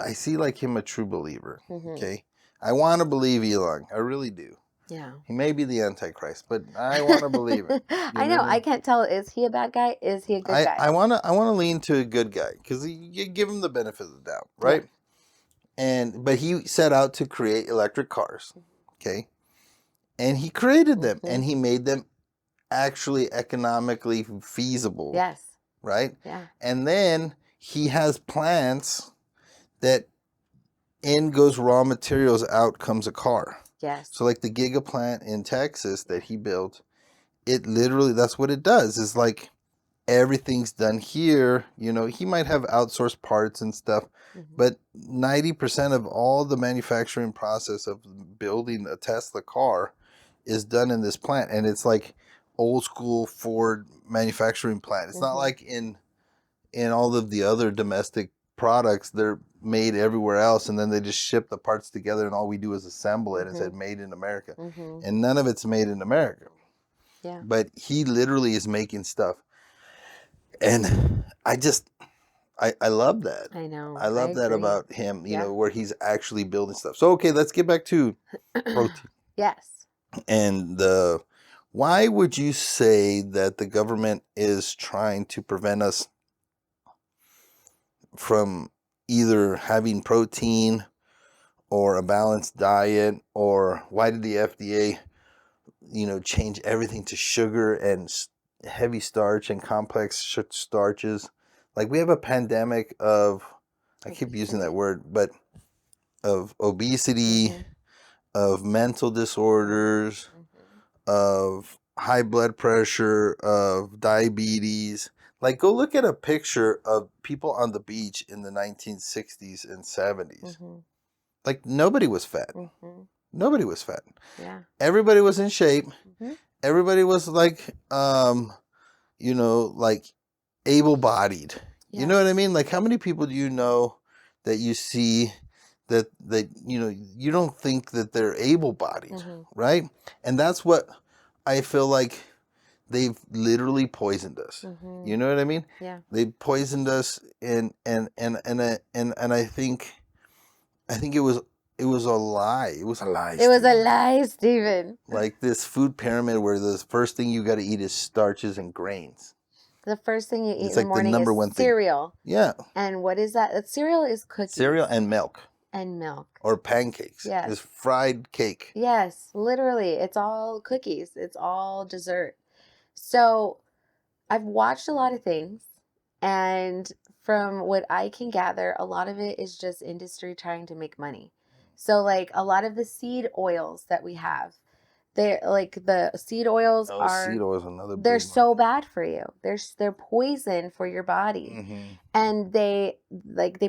I see like him a true believer.
Mm-hmm.
Okay, I want to believe Elon. I really do.
Yeah.
He may be the Antichrist, but I want to believe it.
I know. I can't tell. Is he a bad guy? Is he a good guy?
I want to lean to a good guy because you give him the benefit of the doubt, right? Yeah. But he set out to create electric cars, okay, and he created them and he made them actually economically feasible.
Yes.
Right.
Yeah.
And then he has plants that in goes raw materials, out comes a car.
Yes.
So like the Giga plant in Texas that he built, it literally, that's what it does. Is like everything's done here. You know, he might have outsourced parts and stuff, but 90% of all the manufacturing process of building a Tesla car is done in this plant. And it's like old school Ford manufacturing plant. It's not like in all of the other domestic products, they're made everywhere else and then they just ship the parts together and all we do is assemble it and said made in America. And none of it's made in America.
Yeah.
But he literally is making stuff. And I love that.
I know.
I love that about him, you know, where he's actually building stuff. So okay, let's get back to protein.
Yes.
And why would you say that the government is trying to prevent us from either having protein or a balanced diet, or why did the FDA, you know, change everything to sugar and heavy starch and complex starches? Like we have a pandemic of, I keep using that word, but of obesity, of mental disorders, of high blood pressure, of diabetes. Like, go look at a picture of people on the beach in the 1960s and 70s. Like, nobody was fat. Nobody was fat.
Yeah.
Everybody was in shape. Everybody was like, you know, like able-bodied. You know what I mean? Like, how many people do you know that you see that you know, you don't think that they're able-bodied, right? And that's what I feel like they've literally poisoned us.
Mm-hmm.
You know what I mean?
Yeah.
They poisoned us, and I think it was a lie. It was a lie,
It was a
Steve.
lie, Stephen.
Like this food pyramid where the first thing you got to eat is starches and grains.
The first thing you eat
It's
in the
like the
morning
number
is
one thing.
cereal.
Yeah.
And what is that? Cereal is cookies.
Cereal and milk.
And milk.
Or pancakes.
Yes.
It's fried cake.
Yes, literally. It's all cookies. It's all dessert. So I've watched a lot of things, and from what I can gather, a lot of it is just industry trying to make money. So like a lot of the seed oils that we have, they're like the seed oils
Seed oil is another big
they're
one.
so bad for you. They're poison for your body.
Mm-hmm.
And they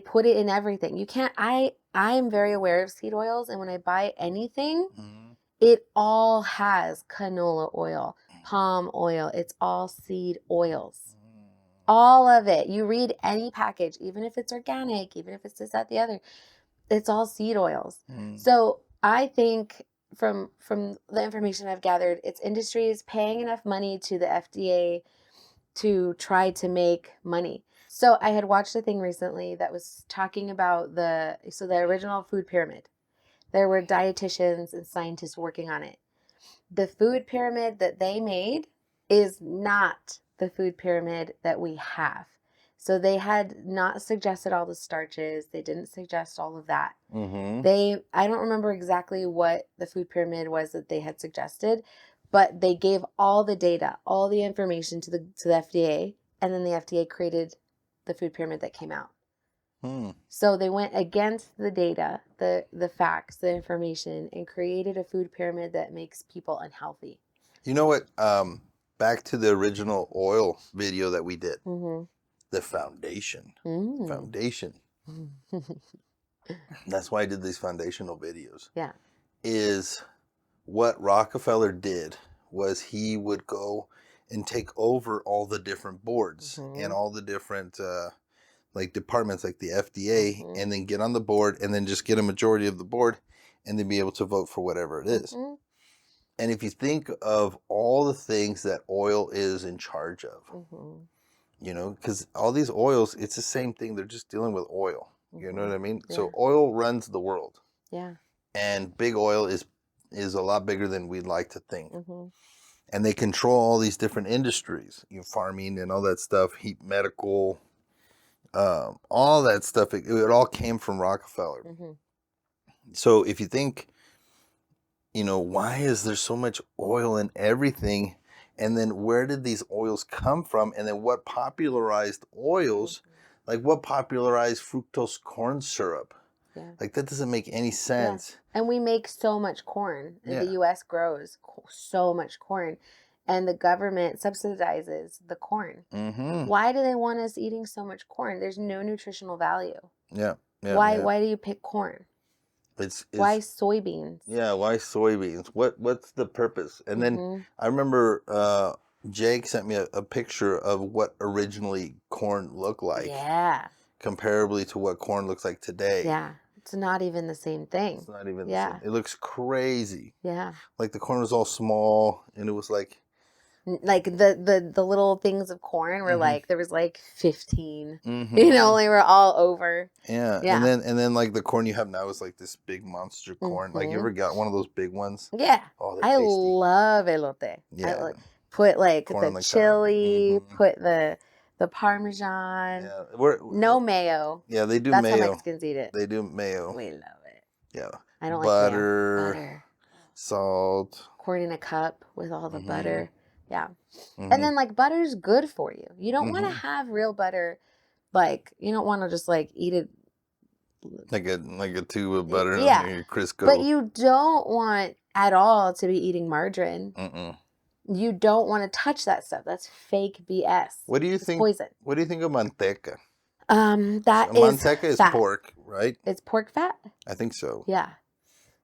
put it in everything. You can't I am very aware of seed oils, and when I buy anything,
Mm-hmm.
it all has canola oil, palm oil. It's all seed oils. All of it. You read any package, even if it's organic, even if it's this, that, the other, it's all seed oils. So I think from the information I've gathered, it's industries paying enough money to the FDA to try to make money. So I had watched a thing recently that was talking about the original food pyramid. There were dietitians and scientists working on it. The food pyramid that they made is not the food pyramid that we have. So they had not suggested all the starches. They didn't suggest all of that.
Mm-hmm.
I don't remember exactly what the food pyramid was that they had suggested, but they gave all the data, all the information to the FDA, and then the FDA created the food pyramid that came out. So they went against the data, the facts, the information, and created a food pyramid that makes people unhealthy.
You know what? Back to the original oil video that we did.
Mm-hmm.
The foundation.
Mm.
Foundation. That's why I did these foundational videos.
Yeah.
Is what Rockefeller did was he would go and take over all the different boards and all the different like departments like the FDA, and then get on the board and then just get a majority of the board and then be able to vote for whatever it is. And if you think of all the things that oil is in charge of, you know, because all these oils, it's the same thing. They're just dealing with oil. You know what I mean? Yeah. So oil runs the world.
Yeah.
And big oil is a lot bigger than we'd like to think. And they control all these different industries, you know, farming and all that stuff, heat, medical, all that stuff. It all came from Rockefeller. So if you think, you know, why is there so much oil in everything? And then where did these oils come from? And then what popularized oils? Like what popularized fructose corn syrup? Yeah. Like that doesn't make any sense.
Yeah. And we make so much corn. The U.S. grows so much corn. And the government subsidizes the corn. Why do they want us eating so much corn? There's no nutritional value.
Yeah.
Why do you pick corn?
It's
why soybeans?
Yeah, why soybeans? What's the purpose? And then I remember Jake sent me a picture of what originally corn looked like.
Yeah.
Comparably to what corn looks like today.
Yeah. It's not even the same thing.
It's not even the same. It looks crazy.
Yeah.
Like the corn was all small and it was like
the little things of corn were like there was like 15. You know, they were all over.
Yeah. And then like the corn you have now is like this big monster corn. Like you ever got one of those big ones?
Yeah.
Oh, they're
I
tasty.
love elote.
Yeah.
Put like
corn
the
like
chili, put the Parmesan.
Yeah.
No mayo.
Yeah, they do
That's
mayo.
That's how Mexicans eat it.
They do mayo.
We love it.
Yeah.
I don't
butter,
like mayo. Butter.
Salt.
Corn in a cup with all the butter. Yeah. And then like butter's good for you. You don't want to have real butter. Like you don't want to just like eat it
like a tube of butter.
Yeah.
Your Crisco.
But you don't want at all to be eating margarine. You don't want to touch that stuff. That's fake BS.
What do you think?
Poison.
What do you think of manteca?
Manteca
is
fat.
pork, right?
It's pork fat?
I think so.
Yeah.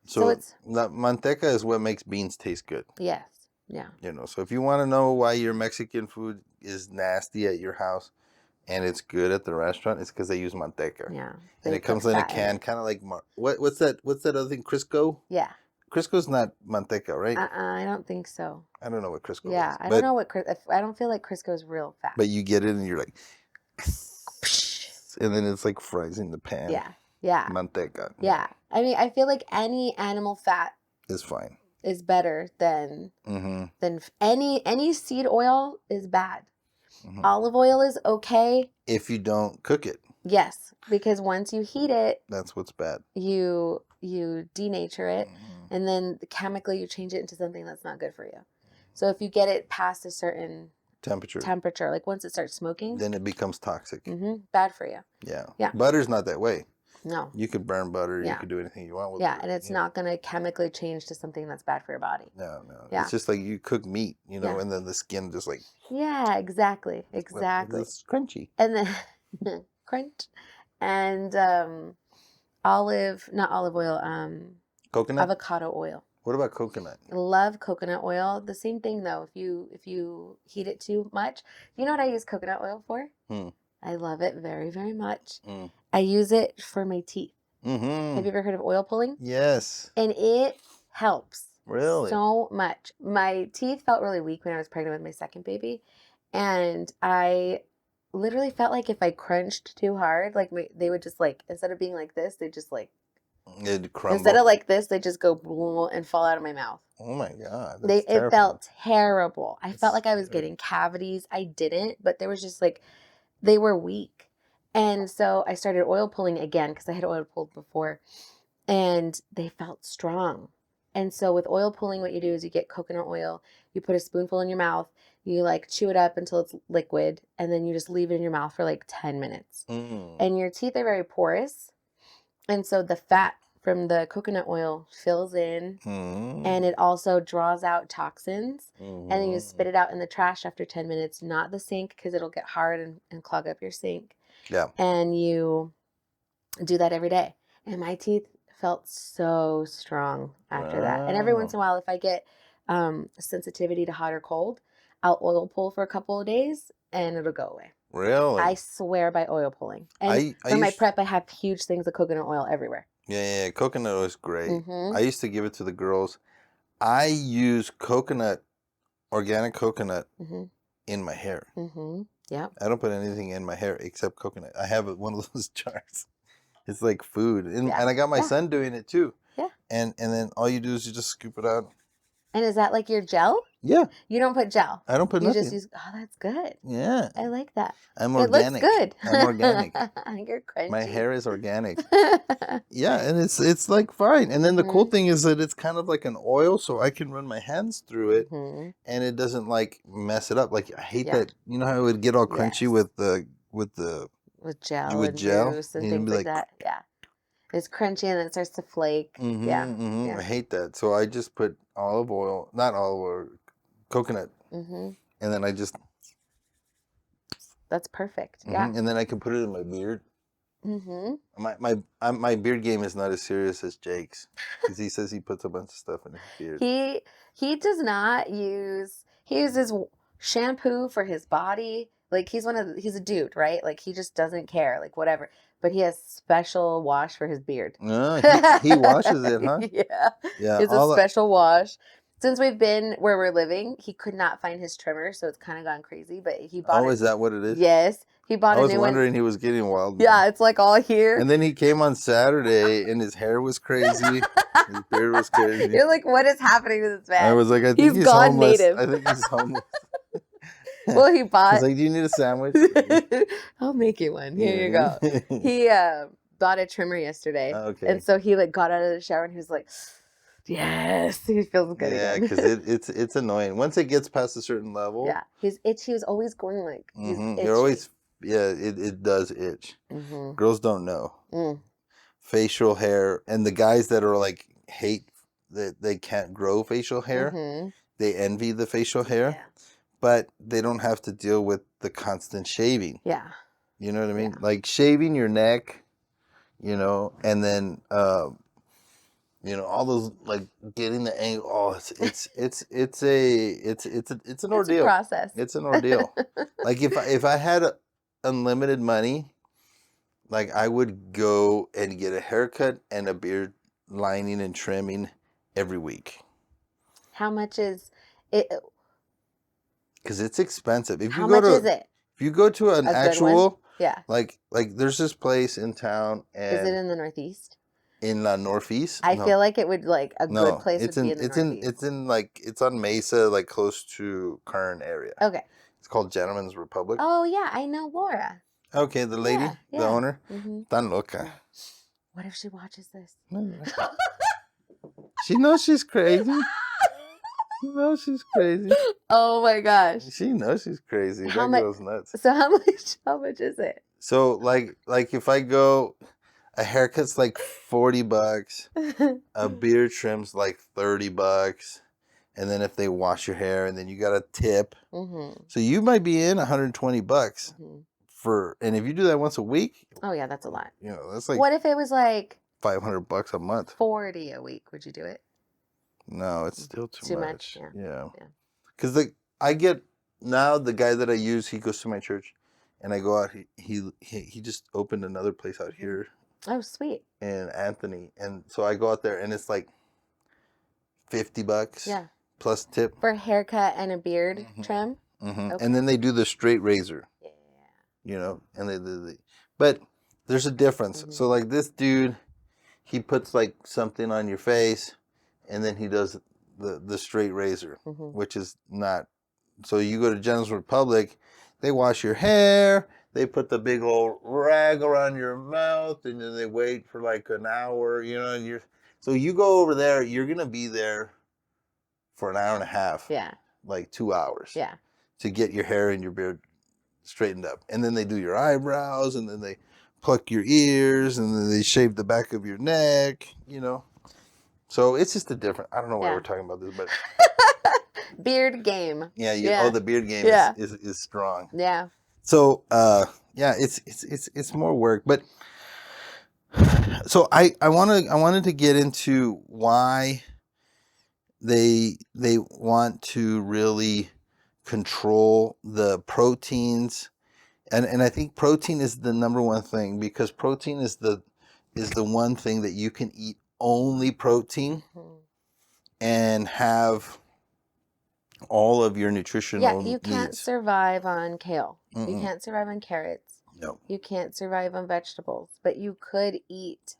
So it's that manteca is what makes beans taste good.
Yes. Yeah.
You know, so if you want to know why your Mexican food is nasty at your house and it's good at the restaurant, it's because they use manteca.
Yeah.
And it comes in a can, kind of like what's that other thing? Crisco.
Yeah.
Crisco's not manteca, right?
I don't think so.
I don't know what Crisco
Yeah,
is.
I don't know what I don't feel like Crisco's real fat.
But you get it and you're like, and then it's like fries in the pan.
Yeah, yeah,
Manteca.
yeah. I mean, I feel like any animal fat
Is fine.
is better than any seed oil is bad. Olive oil is okay
if you don't cook it.
Yes, because once you heat it,
that's what's bad.
You denature it, and then chemically you change it into something that's not good for you. So if you get it past a certain temperature, like once it starts smoking,
then it becomes toxic.
Bad for you.
Yeah.
Yeah.
Butter's not that way.
No.
You could burn butter.
Yeah.
You could do anything you want with
it.
butter.
Yeah, and it's not going to chemically change to something that's bad for your body.
No.
Yeah.
It's just like you cook meat, and then the skin just like.
Yeah, exactly.
It's crunchy.
And then crunch, and not olive oil.
Coconut.
Avocado oil.
What about coconut?
I love coconut oil. The same thing though. If you heat it too much, you know what I use coconut oil for? I love it very, very much. I use it for my teeth. Have you ever heard of oil pulling?
Yes.
And it helps.
Really?
So much. My teeth felt really weak when I was pregnant with my second baby, and I literally felt like if I crunched too hard, like they would just like, instead of being like this, they just like.
It'd crumble.
Instead of like this, they just go and fall out of my mouth.
Oh my God.
It felt terrible. I felt like I was getting cavities. I didn't, but there was just like, they were weak. And so I started oil pulling again because I had oil pulled before, and they felt strong. And so with oil pulling, what you do is you get coconut oil, you put a spoonful in your mouth, you like chew it up until it's liquid, and then you just leave it in your mouth for like 10 minutes. And your teeth are very porous. And so the fat from the coconut oil fills in, and it also draws out toxins. And then you spit it out in the trash after 10 minutes, not the sink, because it'll get hard and clog up your sink.
Yeah.
And you do that every day. And my teeth felt so strong after that. And every once in a while, if I get sensitivity to hot or cold, I'll oil pull for a couple of days and it'll go away.
Really?
I swear by oil pulling. And for my prep, I have huge things of coconut oil everywhere.
Yeah. Coconut oil is great. I used to give it to the girls. I use organic coconut in my hair.
Yeah.
I don't put anything in my hair except coconut. I have one of those jars. It's like food. And I got my son doing it too.
Yeah.
And then all you do is you just scoop it out.
And is that like your gel?
Yeah.
You don't put gel.
I don't put nothing.
You just use, that's good.
Yeah.
I like that.
I'm organic.
It looks good.
I'm organic.
You're crunchy.
My hair is organic. Yeah, and it's like fine. And then the cool thing is that it's kind of like an oil, so I can run my hands through it, and it doesn't like mess it up. Like I hate that. You know how it would get all crunchy with gel
and juice and things like that. Yeah. It's crunchy and then it starts to flake. Yeah.
I hate that. So I just put coconut. And then I just.
That's perfect. Yeah.
And then I can put it in my beard. My beard game is not as serious as Jake's, because he says he puts a bunch of stuff in his beard.
He does not use. He uses shampoo for his body. Like he's a dude, right? Like he just doesn't care, like whatever. But he has special wash for his beard.
He washes it, huh?
Yeah. It's a special wash. Since we've been where we're living, he could not find his trimmer, so it's kind of gone crazy. But he bought.
Oh, is that what it is?
Yes, he bought.
I was wondering he was getting wild.
Yeah, it's like all here.
And then he came on Saturday, and his hair was crazy. His beard was crazy.
You're like, what is happening to this man?
I was like, I think he's
gone
homeless.
native.
I think he's homeless.
Well, he bought.
He's like, do you need a sandwich?
I'll make you one. Here you go. He bought a trimmer yesterday.
Okay.
And so he like got out of the shower and he was like, yes, he feels good
again.
again.
Yeah, because it's annoying. Once it gets past a certain level.
Yeah. His itch, he was always going like,
You're always, it does itch. Girls don't know. Facial hair, and the guys that are like, hate that they can't grow facial hair, they envy the facial hair. Yeah. But they don't have to deal with the constant shaving. Yeah. You know what I mean? Yeah. Like shaving your neck, and then, all those like getting the angle. Oh, it's an ordeal.
It's a process.
It's an ordeal. Like if I had unlimited money, like I would go and get a haircut and a beard lining and trimming every week.
How much is it?
Because it's expensive.
How much is it?
If you go to an
A good one?
actual,
Yeah.
like there's this place in town,
Is it
and
in the Northeast?
in Northeast.
I
No,
feel like it would like a good
no,
place would be in the Northeast.
it's in like it's on Mesa, like close to Kern area.
Okay.
It's called Gentleman's Republic.
Oh yeah, I know Laura.
Okay, the lady,
Yeah,
the
yeah.
owner,
Mm-hmm.
tan loca.
What if she watches this?
She knows she's crazy. She knows she's crazy.
Oh my gosh.
She knows she's crazy.
How
That
much?
girl's nuts.
So how much? How much is it?
So like if I go, a haircut's like $40. A beard trim's like $30. And then if they wash your hair, and then you got a tip.
Mm-hmm.
So you might be in $120
Mm-hmm.
and if you do that once a week,
Oh yeah, that's a lot.
you know, that's like
What if it was like
$500 a month.
40 a week? Would you do it?
No, it's still too much.
Yeah.
Yeah.
Yeah.
Because I get now the guy that I use, he goes to my church, and I go out. He just opened another place out here
Oh, sweet.
in Anthony, and so I go out there, and it's like $50.
Yeah.
Plus tip.
For a haircut and a beard trim.
Mm-hmm.
Okay.
And then they do the straight razor.
Yeah.
You know, and but there's a difference.
Mm-hmm.
So like this dude, he puts like something on your face, and then he does the straight razor,
Mm-hmm.
which is not. So you go to Gentleman's Republic, they wash your hair, they put the big old rag around your mouth, and then they wait for like an hour, you know, and so you go over there, you're gonna be there for an hour and a half.
Yeah.
Like 2 hours.
Yeah.
To get your hair and your beard straightened up. And then they do your eyebrows, and then they pluck your ears, and then they shave the back of your neck, you know. So it's just a different, I don't know why we're talking about this, but
beard game.
yeah, oh, the beard game is strong.
Yeah.
So yeah, it's more work, but so I wanted to get into why they want to really control the proteins, and I think protein is the number one thing, because protein is the one thing that you can eat only protein and have all of your nutritional
you can't
needs.
survive on kale.
Mm-mm.
You can't survive on carrots.
No.
You can't survive on vegetables, but you could eat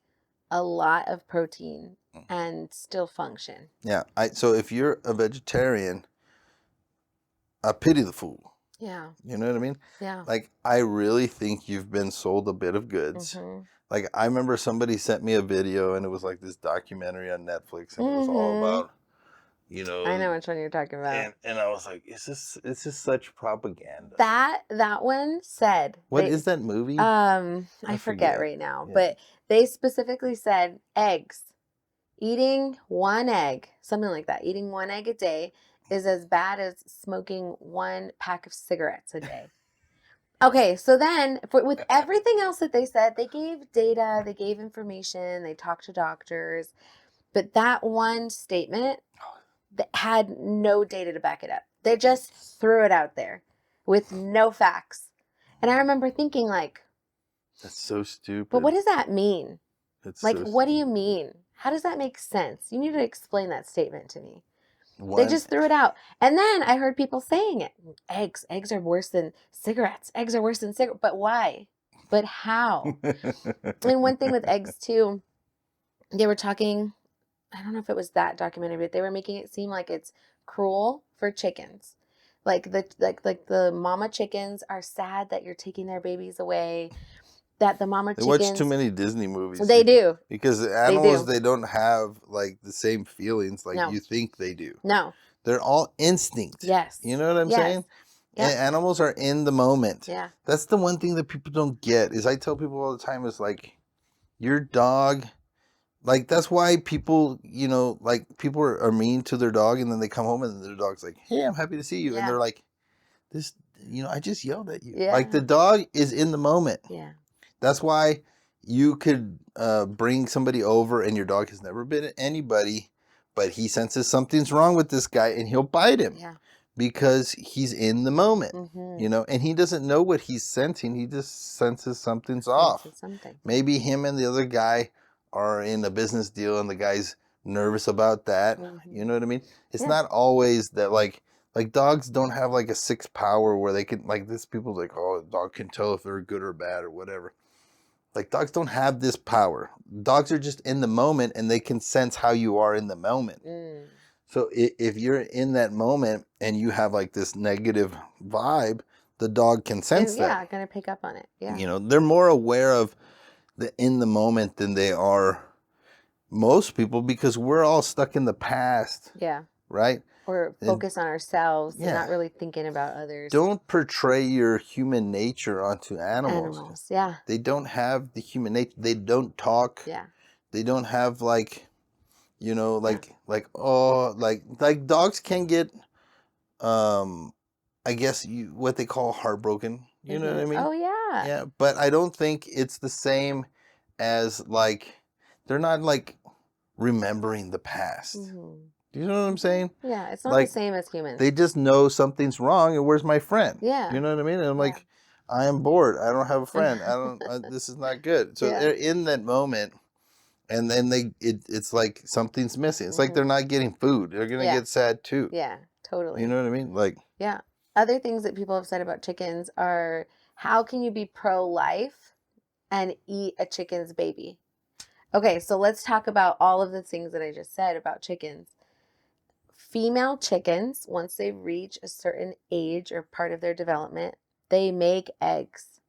a lot of protein and still function.
Yeah. So if you're a vegetarian, I pity the fool.
Yeah.
You know what I mean?
Yeah.
Like, I really think you've been sold a bit of goods.
Mm-hmm.
Like, I remember somebody sent me a video, and it was like this documentary on Netflix, and it was all about, you know.
I know which one you're talking about.
And I was like, is this such propaganda?
That one said.
What is that movie?
I forget right now,
Yeah.
but they specifically said eggs. Eating one egg, something like that. Eating one egg a day is as bad as smoking one pack of cigarettes a day. Okay, so then with everything else that they said, they gave data, they gave information, they talked to doctors, but that one statement that had no data to back it up. They just threw it out there with no facts. And I remember thinking, like,
that's so stupid.
but what does that mean?
It's
like,
so
what do
stupid.
you mean? How does that make sense? You need to explain that statement to me. They just threw it out. And then I heard people saying it. Eggs are worse than cigarettes. Eggs are worse than cigarettes. But why? But how? And one thing with eggs too, they were talking, I don't know if it was that documentary, but they were making it seem like it's cruel for chickens. Like the mama chickens are sad that you're taking their babies away. That the mama chickens.
They watch too many Disney movies.
They do.
Because animals, they don't have like the same feelings like you think they do.
No.
They're all instinct.
Yes.
You know what I'm saying?
Yep.
And animals are in the moment.
Yeah.
That's the one thing that people don't get, is I tell people all the time, is like, your dog, like, that's why people, you know, like, people are mean to their dog, and then they come home and their dog's like, hey, I'm happy to see you. Yeah. And they're like, this, you know, I just yelled at you. Yeah. Like, the dog is in the moment.
Yeah.
That's why you could bring somebody over and your dog has never bitten anybody, but he senses something's wrong with this guy and he'll bite him.
Yeah.
Because he's in the moment,
mm-hmm.
you know, and he doesn't know what he's sensing. He just senses something's off.
Something.
Maybe him and the other guy are in a business deal, and the guy's nervous about that.
Mm-hmm.
You know what I mean? It's
Yeah.
not always that like dogs don't have like a sixth power where they can like this people's like, oh, a dog can tell if they're good or bad or whatever. Like dogs don't have this power. Dogs are just in the moment and they can sense how you are in the moment.
Mm.
So if you're in that moment and you have like this negative vibe, the dog can sense that.
Yeah, gonna pick up on it. Yeah.
You know, they're more aware of the in the moment than they are most people because we're all stuck in the past,
Yeah.
right?
Or
And
focus on ourselves and not
yeah,
really thinking about others.
don't portray your human nature onto animals.
Animals. Yeah.
They don't have the human nature. They don't talk.
Yeah.
They don't have like, you know,
Yeah.
like dogs can get I guess you what they call heartbroken. You know what I mean?
Oh yeah.
Yeah, but I don't think it's the same as like they're not like remembering the past.
Mm-hmm.
Do you know what I'm saying?
Yeah. It's not the
Like
same as humans.
they just know something's wrong and where's my friend?
Yeah.
You know what I mean? And I'm
Yeah.
like, I am bored. I don't have a friend. This is not good. So
Yeah.
they're in that moment and then it's like something's missing. It's like
Mm-hmm.
they're not getting food. They're going to
Yeah.
get sad too.
Yeah. Totally.
You know what I mean? Like,
Yeah. Other things that people have said about chickens are how can you be pro-life and eat a chicken's baby? Okay, so let's talk about all of the things that I just said about chickens. Female chickens, once they reach a certain age or part of their development, they make eggs.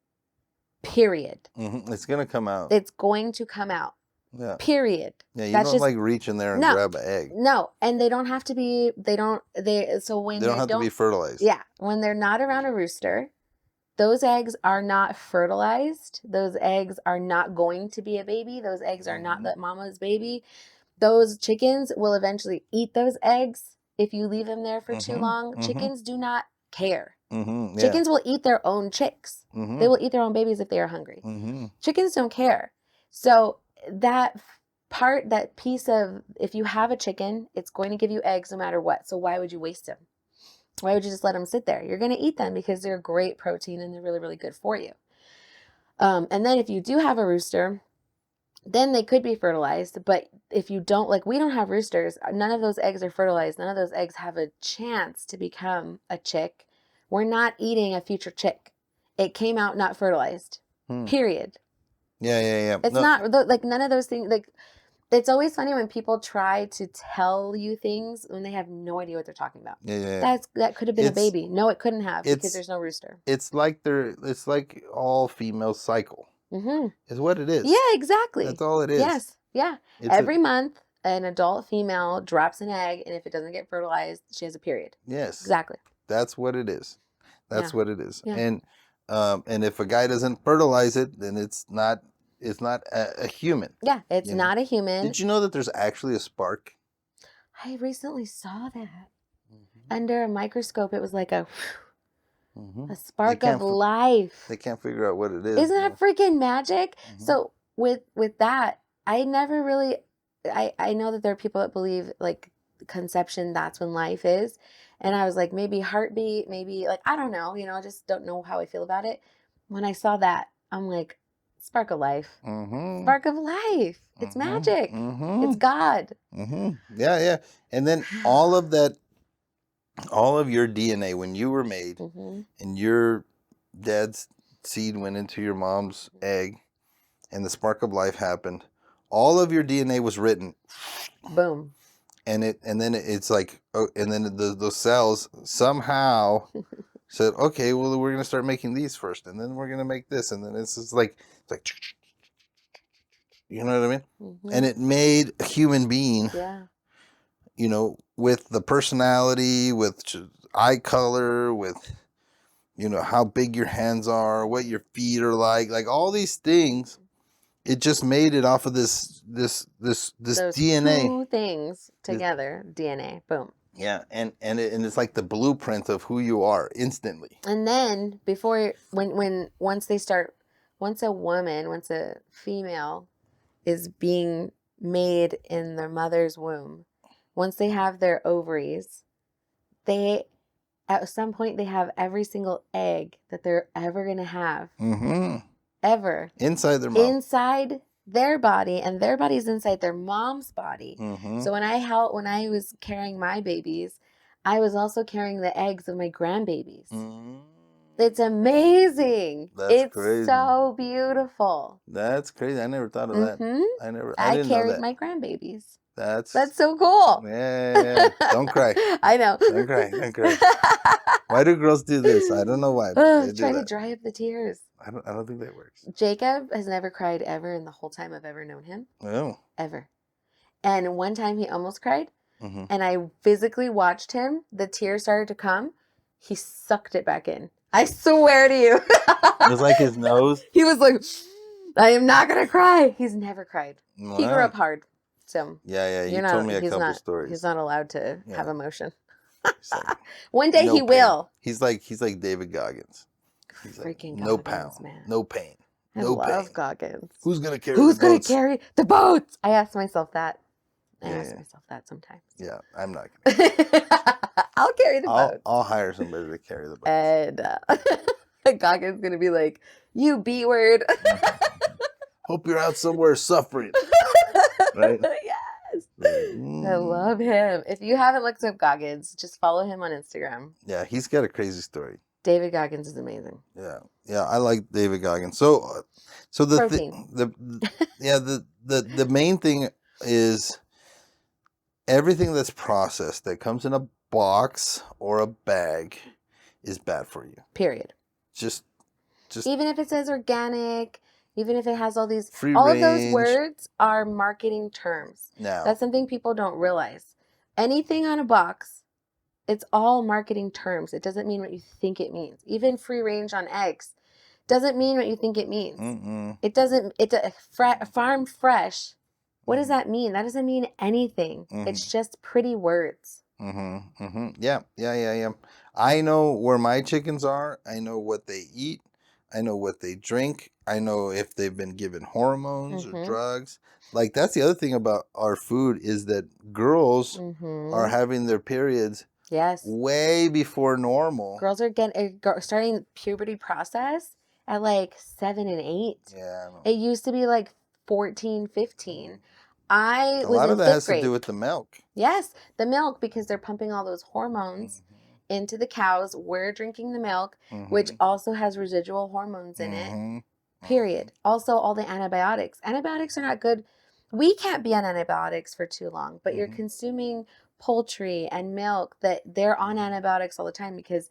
Period.
it's going to come out.
It's going to come out.
Yeah.
Period.
Yeah, you
That's
don't
just
like reach in there and
no,
grab an egg.
no, and they don't have to be. So when
They don't have to be fertilized.
yeah, when they're not around a rooster, those eggs are not fertilized. Those eggs are not going to be a baby. Those eggs are not the mama's baby. Those chickens will eventually eat those eggs if you leave them there for too long. Chickens do not care.
Yeah.
Chickens will eat their own chicks. They will eat their own babies if they are hungry. Chickens don't care. So that piece of, if you have a chicken, it's going to give you eggs no matter what. So why would you waste them? Why would you just let them sit there? You're going to eat them because they're great protein and they're really, really good for you. And then if you do have a rooster, then they could be fertilized. But if you don't, like we don't have roosters, none of those eggs are fertilized. None of those eggs have a chance to become a chick. We're not eating a future chick. It came out not fertilized. Period.
Yeah.
It's not like none of those things. Like it's always funny when people try to tell you things when they have no idea what they're talking about.
Yeah.
That could have been a baby. No, it couldn't have because there's no rooster.
It's like all female cycle. Is what it is.
Yeah, exactly.
That's all it is.
Yes. Yeah. Every month, an adult female drops an egg, and if it doesn't get fertilized, she has a period.
Yes.
Exactly.
That's what it is. That's what it is.
Yeah.
And if a guy doesn't fertilize it, then it's not a human.
Yeah, it's not a human.
Did you know that there's actually a spark?
I recently saw that. Under a microscope, it was like a spark of life.
They can't figure out what it is.
Isn't that freaking magic? So with that, I never really I know that there are people that believe like conception, that's when life is. And I was like, maybe heartbeat, maybe like, I don't know, I just don't know how I feel about it. When I saw that, I'm like, spark of life. Spark of life. It's magic. It's God.
Yeah. And then all of your DNA when you were made and your dad's seed went into your mom's egg and the spark of life happened, all of your DNA was written.
Boom.
And then it's like, and then those cells somehow said, okay, well, we're going to start making these first, and then we're going to make this, and then it's just like, you know what I mean? And it made a human being, with the personality, with eye color, with, how big your hands are, what your feet are like all these things. It just made it off of this those DNA.
Two things together, DNA. Boom.
Yeah, and it's like the blueprint of who you are instantly.
And then once a female is being made in their mother's womb, once they have their ovaries, at some point they have every single egg that they're ever going to have. Ever.
Inside their mom.
Inside their body, and their body's inside their mom's body.
Mm-hmm.
So when I was carrying my babies, I was also carrying the eggs of my grandbabies.
Mm.
It's amazing.
That's
It's
crazy.
so beautiful.
That's crazy. I never thought of that. I
I
didn't know
carried
that.
my grandbabies.
That's
so cool.
yeah. Don't cry.
I know.
Don't cry. Don't cry. Why do girls do this? I don't know why, but they do
Trying to
that.
dry up the tears.
I don't think that works.
Jacob has never cried ever in the whole time I've ever known him.
Oh.
Ever. And one time he almost cried,
Mm-hmm.
and I physically watched him. The tears started to come. He sucked it back in. I swear to you.
It was like his nose.
He was like, I am not going to cry. He's never cried.
Wow.
He grew up hard. So
yeah. You told me a couple stories.
He's not allowed to have emotion.
Like,
one day he
pain.
will.
He's like David Goggins. He's
freaking
like, no
Goggins,
pound,
man.
no pain.
I
no
love
pain.
Goggins.
Who's gonna carry
the boats? I ask myself that. I ask myself that sometimes.
Yeah, I'm not gonna.
I'll carry the boats.
I'll hire somebody to carry the boats.
And Goggins gonna be like, you B word.
Hope you're out somewhere suffering. Right?
Yes. I love him. If you haven't looked up Goggins, just follow him on Instagram.
Yeah, he's got a crazy story.
David Goggins is amazing.
Yeah, I like David Goggins. So the
Protein.
the main thing is everything that's processed that comes in a box or a bag is bad for you.
Period.
Just
even if it says organic, even if it has all these,
free
all
range.
of those words are marketing terms.
No.
That's something people don't realize. Anything on a box, it's all marketing terms. It doesn't mean what you think it means. Even free range on eggs doesn't mean what you think it means.
Mm-mm.
It doesn't. It's a farm fresh. What does that mean? That doesn't mean anything.
Mm-hmm.
It's just pretty words.
Mm-hmm. Mm-hmm. Yeah. I know where my chickens are. I know what they eat. I know what they drink. I know if they've been given hormones or drugs. Like, that's the other thing about our food is that girls are having their periods way before normal.
Girls are starting puberty process at like 7 and 8.
Yeah.
It used to be like 14, 15. A
lot of that has to do with the milk.
Yes, the milk, because they're pumping all those hormones into the cows. We're drinking the milk, which also has residual hormones in it. Period. Also, all the antibiotics. Antibiotics are not good. We can't be on antibiotics for too long, but you're consuming poultry and milk that they're on antibiotics all the time because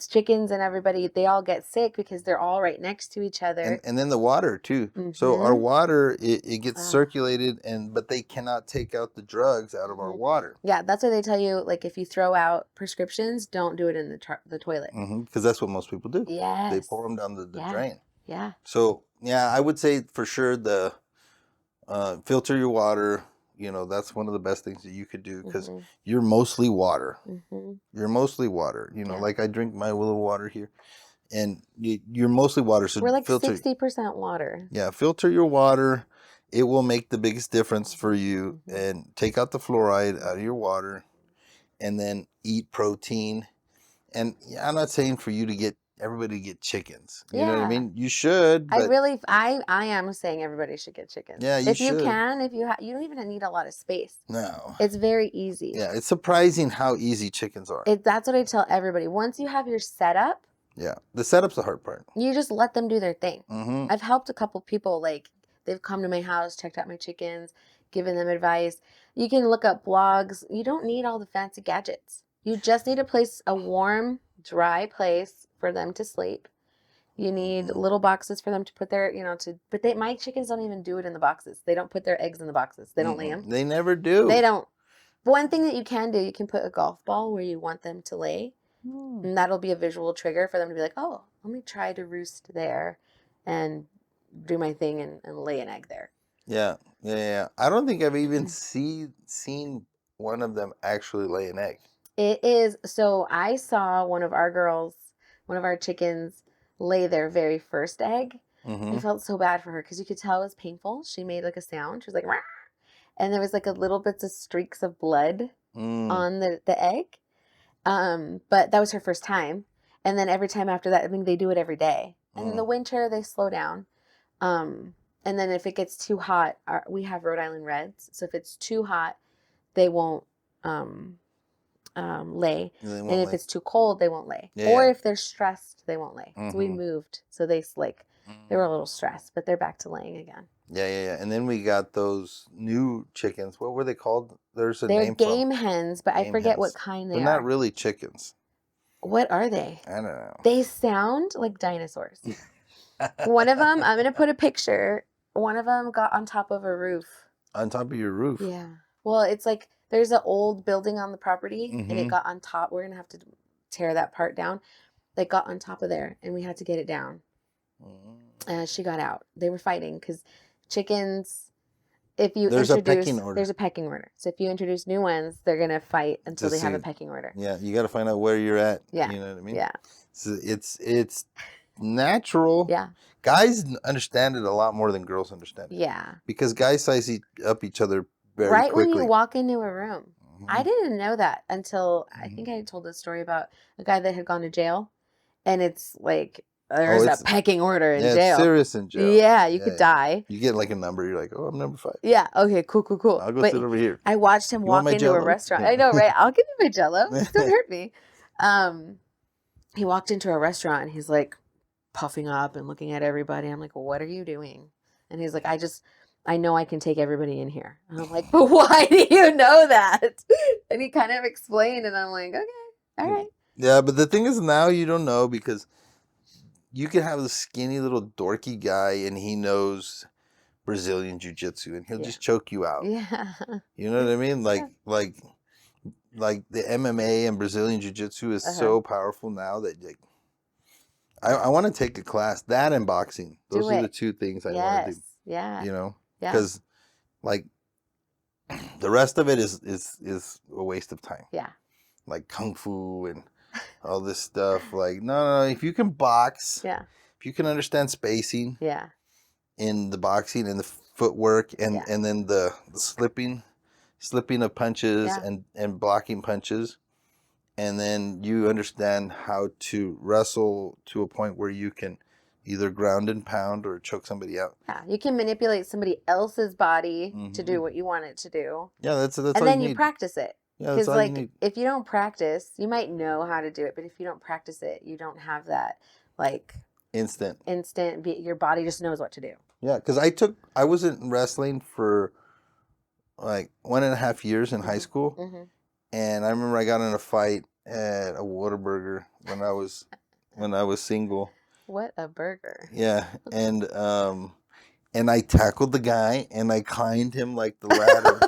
chickens and everybody, they all get sick because they're all right next to each other.
And then the water too. So our water, it gets circulated, but they cannot take out the drugs out of our water.
Yeah, that's why they tell you, like, if you throw out prescriptions, don't do it in the toilet.
Because that's what most people do.
Yes.
They pour them down the drain.
Yeah.
So, yeah, I would say for sure the filter your water. You know, that's one of the best things that you could do because you're mostly water. You're mostly water. You know, like I drink my willow water here, and you're mostly water. So
we're like 60% water.
Yeah, filter your water. It will make the biggest difference for you. And take out the fluoride out of your water, and then eat protein. And I'm not saying for you to get everybody to get chickens. You know what I mean? You should. But
I am saying everybody should get chickens.
Yeah, you should.
If you can, you don't even need a lot of space.
No.
It's very easy.
Yeah, it's surprising how easy chickens are.
That's what I tell everybody. Once you have your setup.
Yeah, the setup's the hard part.
You just let them do their thing. I've helped a couple people, like, they've come to my house, checked out my chickens, given them advice. You can look up blogs. You don't need all the fancy gadgets. You just need a warm, dry place for them to sleep. You need little boxes for them to put their, my chickens don't even do it in the boxes. They don't put their eggs in the boxes. They don't lay them.
They never do.
They don't. One thing that you can do, you can put a golf ball where you want them to lay. And that'll be a visual trigger for them to be like, oh, let me try to roost there and do my thing and lay an egg there.
Yeah. I don't think I've even seen one of them actually lay an egg.
It is. So I saw one of our chickens lay their very first egg. I felt so bad for her because you could tell it was painful. She made like a sound. She was like, rah! And there was like a little bits of streaks of blood on the egg. But that was her first time. And then every time after that, I mean, they do it every day. And in the winter, they slow down. And And then if it gets too hot, we have Rhode Island Reds. So if it's too hot, they won't lay.
They
And
won't
if
lay.
it's too cold, they won't lay.
Yeah,
Or
yeah.
if they're stressed, they won't lay. So we
Mhm.
moved. So they were a little stressed, but they're back to laying again.
Yeah, yeah, yeah. And then we got those new chickens. What were they called? There's a
They're
name for
game
them.
hens, but I
Game
forget what
hens.
kind
They're
they
not
are.
really chickens.
What are they?
I don't know.
They sound like dinosaurs. One of them, I'm going to put a picture. One of them got on top of a roof.
On top of your roof.
Yeah. Well, it's like there's an old building on the property and it
Mhm.
got on top. We're going to have to tear that part down. They got on top of there and we had to get it down. She got out. They were fighting because chickens, if you
There's a
introduce,
pecking order.
there's a pecking order. So if you introduce new ones, they're going to fight until
To
they have a
see.
pecking order.
Yeah, you got to find out where you're at.
Yeah.
You know what I mean?
Yeah.
So it's natural.
Yeah.
Guys understand it a lot more than girls understand it.
Yeah.
Because guys size up each other very
Right
quickly.
when you walk into a room.
Mhm.
I didn't know that until I think I told this story about a guy that had gone to jail. And it's like, there's a pecking order in
Yeah,
jail.
it's serious in jail.
Yeah, you could die.
You get like a number. You're like, oh, I'm number 5.
Yeah. Okay. Cool.
I'll go
But
sit over here.
I watched him
You want
walk
my
into a
Jell-O?
restaurant. I know, right? I'll give you my Jell-O. Don't hurt me. He walked into a restaurant and he's like puffing up and looking at everybody. I'm like, well, what are you doing? And he's like, I know I can take everybody in here. And I'm like, but why do you know that? And he kind of explained, and I'm like, okay, all right.
Yeah, but the thing is now you don't know because you can have the skinny little dorky guy and he knows Brazilian jiu-jitsu and he'll just choke you out.
Yeah.
You know what I mean? Like the MMA and Brazilian jiu-jitsu is so powerful now that like I want to take a class. That and boxing. Those are the two things I want to do.
Yeah.
You know?
Yeah.
Because like the rest of it is a waste of time.
Yeah.
Like kung fu and all this stuff. Like no, if you can box, if you can understand spacing, in the boxing and the footwork and then the slipping of punches and blocking punches, and then you understand how to wrestle to a point where you can either ground and pound or choke somebody out.
Yeah, you can manipulate somebody else's body to do what you want it to do.
Yeah, that's
and
all
then
you
you
need.
practice it.
Yeah, that's all
like,
you need.
If you don't practice, you might know how to do it, but if you don't practice it, you don't have that like
instant.
Your body just knows what to do.
Yeah, because I was in wrestling for like 1.5 years in high school, and I remember I got in a fight at a Whataburger when I was single.
What a burger!
Yeah, and I tackled the guy and I climbed him like the ladder.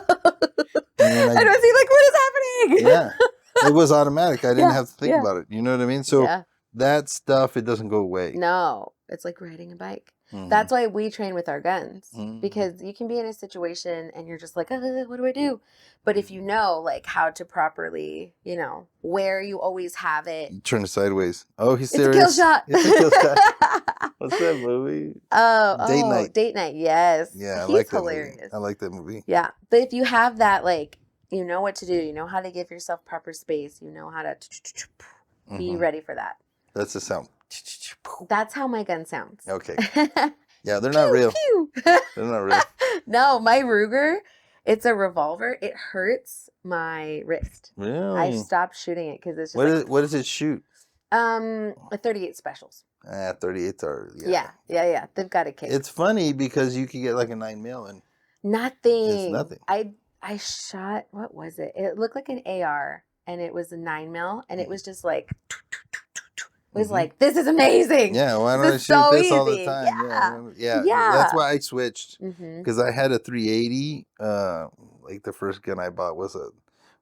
And
I was like, what is happening?
Yeah, it was automatic. I didn't have to think about it. You know what I mean? So that stuff, it doesn't go away.
No, it's like riding a bike. That's why we train with our guns, because you can be in a situation and you're just like, what do I do? But if you know like how to properly, where you always have it.
You turn it sideways. Oh, he's serious.
It's a kill shot.
It's a kill shot. What's that movie? Date Night.
Date Night. Yes.
Yeah,
He's hilarious.
Movie. I like that movie.
Yeah, but if you have that, like, you know what to do. You know how to give yourself proper space. You know how to be ready for that.
That's the sound.
That's how my gun sounds.
Okay. Yeah, they're not real. They're not real.
No, my Ruger, it's a revolver. It hurts my wrist.
Really?
I stopped shooting it because it's just
what does it shoot?
A 38 specials.
38s are
Yeah. They've got a kick.
It's funny because you can get like a 9mm and
nothing.
It's nothing.
I shot, what was it? It looked like an AR and it was a 9mm and it was just like it was like, this is amazing.
Yeah, why don't I shoot this all the time? Yeah. That's why I switched because I had a 380. Like the first gun I bought was a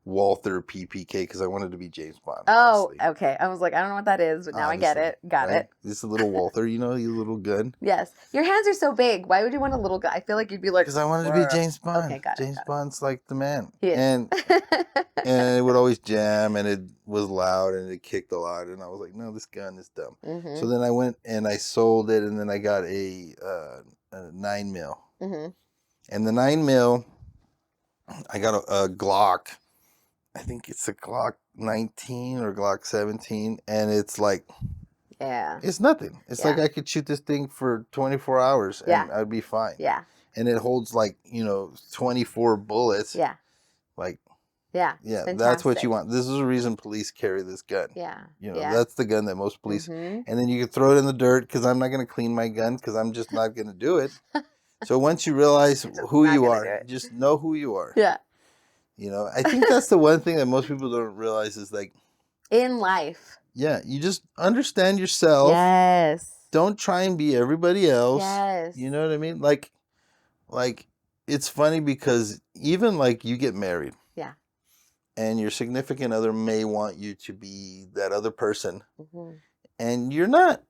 Walther PPK because I wanted to be James Bond.
Oh,
honestly.
Okay. I was like, I don't know what that is, but now I get it. Got it.
This is a little Walther, your little gun.
Yes. Your hands are so big. Why would you want a little gun? I feel like you'd be like,
because I wanted to be James Bond.
Okay, got it.
James Bond's like the man.
He is.
And it would always jam and it was loud and it kicked a lot. And I was like, no, this gun is dumb. So then I went and I sold it and then I got a 9mm. And the 9mm, I got a Glock. I think it's a Glock 19 or Glock 17, and it's like
Yeah.
It's nothing. It's like
Yeah.
I could shoot this thing for 24 hours and
Yeah.
I'd be fine.
Yeah.
And it holds like, 24 bullets.
Yeah.
Like,
Yeah. It's
yeah, that's what you
fantastic.
want. This is the reason police carry this gun.
Yeah.
That's the gun that most police,
Mm-hmm.
and then you can throw it in the dirt because I'm not going to clean my gun because I'm just not going to do it. So once you realize
Just
who
not
you
gonna do
are,
it.
just know who you are.
Yeah.
I think that's the one thing that most people don't realize is like,
In life.
yeah, you just understand yourself.
Yes.
Don't try and be everybody else.
Yes.
You know what I mean? Like it's funny because even like you get married.
Yeah.
And your significant other may want you to be that other person.
Mm-hmm.
And you're not.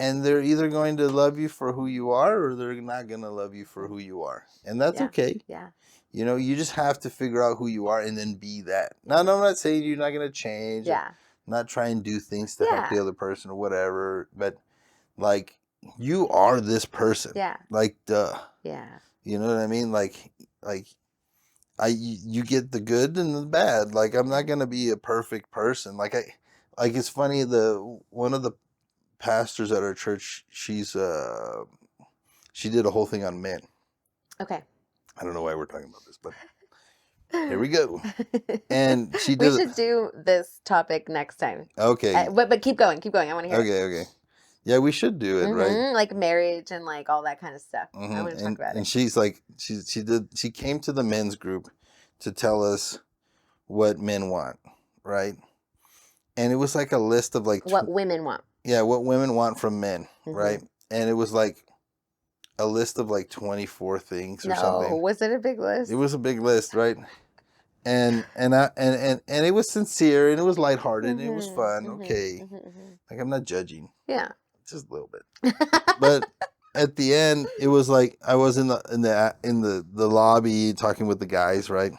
And they're either going to love you for who you are or they're not going to love you for who you are. And that's okay.
Yeah.
You just have to figure out who you are and then be that. Now, I'm not saying you're not going to change.
Yeah.
Not try and do things to help the other person or whatever. But, like, you are this person.
Yeah.
Like, duh.
Yeah.
You know what I mean? Like, you get the good and the bad. Like, I'm not going to be a perfect person. Like, it's funny, one of the pastors at our church, she did a whole thing on men.
Okay.
I don't know why we're talking about this, but here we go. And she
We
did.
should do this topic next time.
Okay.
But keep going. I want to hear it.
Okay. Yeah, we should do it, right?
Like marriage and like all that kind of stuff. I want to talk about
And
it.
she's like, she came to the men's group to tell us what men want, right? And it was like a list of like
What women want.
Yeah, what women want from men, right? And it was like a list of like 24 things or something.
Was it a big list?
It was a big list, right? And it was sincere and it was lighthearted and it was fun. Okay. Like, I'm not judging.
Yeah.
Just a little bit. But at the end, it was like I was in the lobby talking with the guys, right?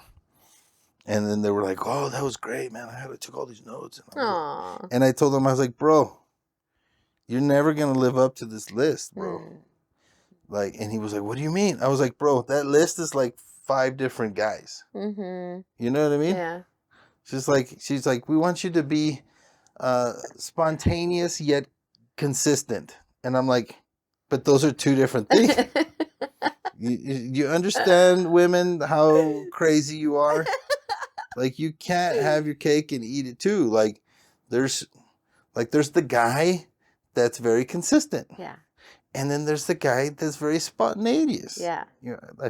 And then they were like, "Oh, that was great, man. I took all these notes." And I told them, I was like, "Bro, you're never gonna live up to this list, bro." Like, and he was like, "What do you mean?" I was like, "Bro, that list is like 5 different guys." You know what I mean?
Yeah.
She's like, "We want you to be spontaneous yet consistent." And I'm like, "But those are 2 different things." You understand, women, how crazy you are? Like, you can't have your cake and eat it too. Like, there's the guy that's very consistent.
Yeah.
And then there's the guy that's very spontaneous.
Yeah.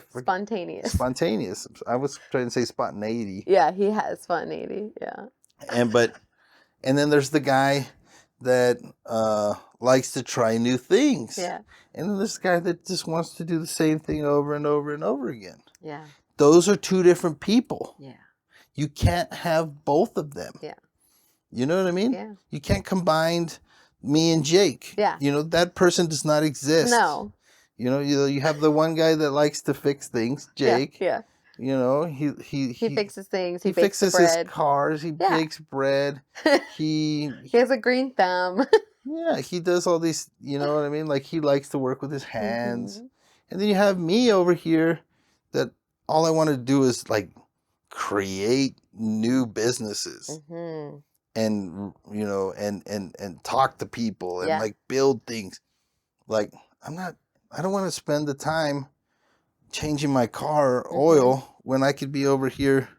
Spontaneous.
Spontaneous. I was trying to say spontaneity.
Yeah, he has spontaneity. Yeah.
And then there's the guy that likes to try new things.
Yeah.
And then there's the guy that just wants to do the same thing over and over and over again.
Yeah.
Those are 2 different people.
Yeah.
You can't have both of them.
Yeah.
You know what I mean?
Yeah.
You can't combine me and Jake.
Yeah.
That person does not exist.
No.
You have the one guy that likes to fix things, Jake.
Yeah.
He
fixes things.
He
bakes
fixes
bread.
his cars. He bakes bread.
He has a green thumb.
Yeah, he does all these, you know what I mean? Like, he likes to work with his hands. And then you have me over here that all I want to do is like create new businesses. And and talk to people and like build things. Like, I don't want to spend the time changing my car oil when I could be over here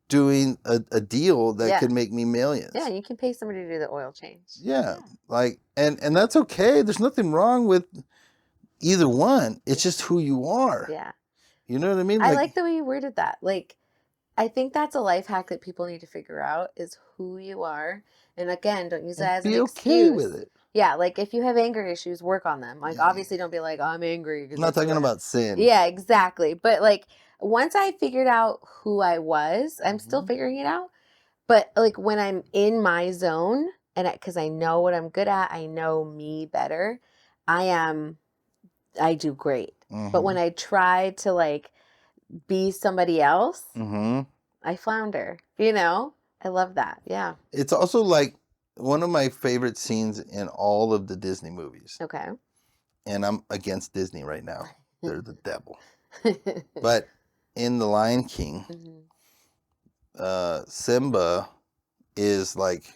doing a deal that could make me millions.
Yeah, you can pay somebody to do the oil change.
Yeah. Like, and that's okay. There's nothing wrong with either one. It's just who you are.
Yeah.
You know what I mean?
I like the way you worded that. Like, I think that's a life hack that people need to figure out is who you are. And again, don't use that as an excuse.
Be okay with it.
Yeah, like if you have anger issues, work on them. Like, obviously don't be like, oh, I'm angry.
I'm not talking about sin.
Yeah, exactly. But like, once I figured out who I was, I'm still figuring it out. But like when I'm in my zone and because I know what I'm good at, I know me better, I do great. But when I try to like be somebody else, I flounder. I love that. Yeah.
It's also like one of my favorite scenes in all of the Disney movies.
Okay.
And I'm against Disney right now. They're the devil. But in The Lion King, Simba is like,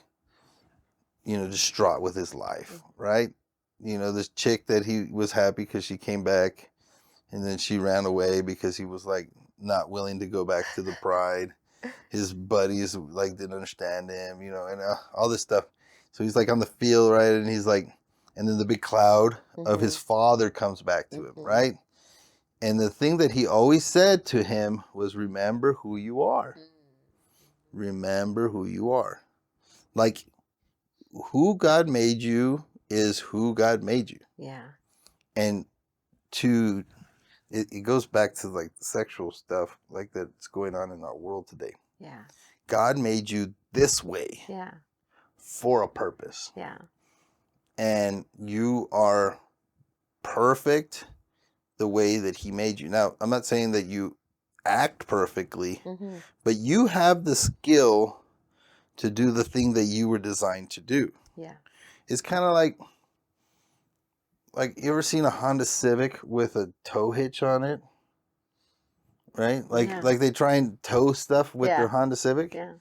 distraught with his life, right? This chick that he was happy because she came back, and then she ran away because he was like not willing to go back to the pride. His buddies like didn't understand him, and all this stuff. So he's like on the field, right? And he's like, and then the big cloud of his father comes back to him, right? And the thing that he always said to him was, remember who you are. Remember who you are. Like, who God made you is who God made you.
Yeah.
And it goes back to like the sexual stuff like that's going on in our world today.
Yeah.
God made you this way.
Yeah.
For a purpose.
Yeah.
And you are perfect the way that he made you. Now, I'm not saying that you act perfectly, but you have the skill to do the thing that you were designed to do.
Yeah.
It's kind of like you ever seen a Honda Civic with a tow hitch on it? Right? Like they try and tow stuff with their Honda Civic.
Yeah.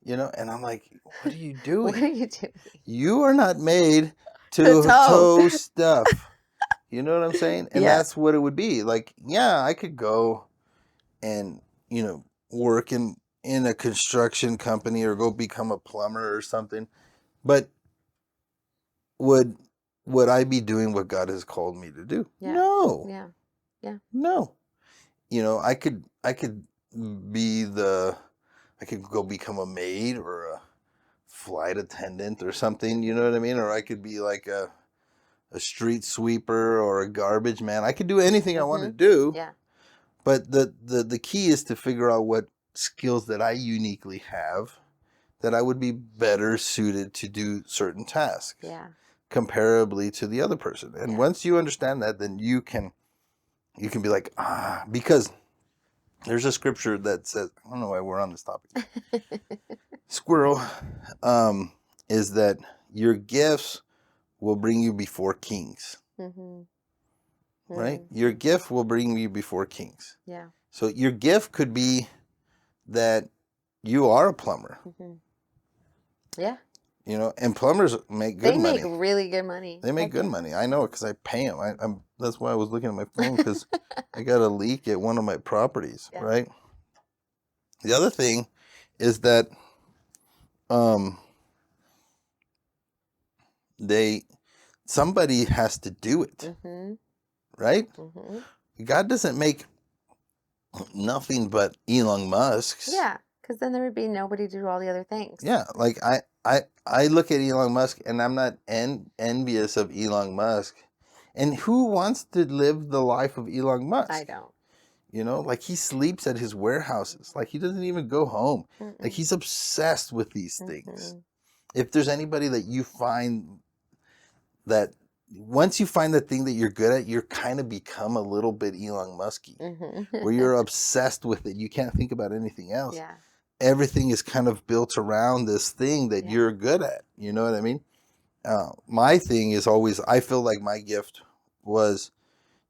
And I'm like, what are you doing?
What are you doing?
You are not made to tow stuff. You know what I'm saying? And that's what it would be. Like, yeah, I could go and, work in a construction company or go become a plumber or something. But would I be doing what God has called me to do?
Yeah.
No.
Yeah. Yeah.
No. I could be I could go become a maid or a flight attendant or something, you know what I mean? Or I could be like a street sweeper or a garbage man. I could do anything I want to do.
Yeah.
But the key is to figure out what skills that I uniquely have that I would be better suited to do certain tasks.
Yeah.
Comparably to the other person. And once you understand that, then you can be like, because there's a scripture that says, I don't know why we're on this topic. Squirrel, is that your gifts will bring you before kings. Right? Your gift will bring you before kings.
Yeah.
So your gift could be that you are a plumber.
Yeah.
And plumbers make good money.
They make really good money.
They make good money. I know it because I pay them. That's why I was looking at my phone, because I got a leak at one of my properties, right? The other thing is that somebody has to do it, right? God doesn't make nothing but Elon Musks.
Yeah, because then there would be nobody to do all the other things.
Yeah, like I look at Elon Musk and I'm not envious of Elon Musk. And who wants to live the life of Elon Musk?
I don't.
Like he sleeps at his warehouses. Like he doesn't even go home. Like he's obsessed with these things. If there's anybody that you find that once you find the thing that you're good at, you're kind of become a little bit Elon Musky, where you're obsessed with it. You can't think about anything else.
Yeah.
Everything is kind of built around this thing that you're good at. You know what I mean? My thing is always, I feel like my gift was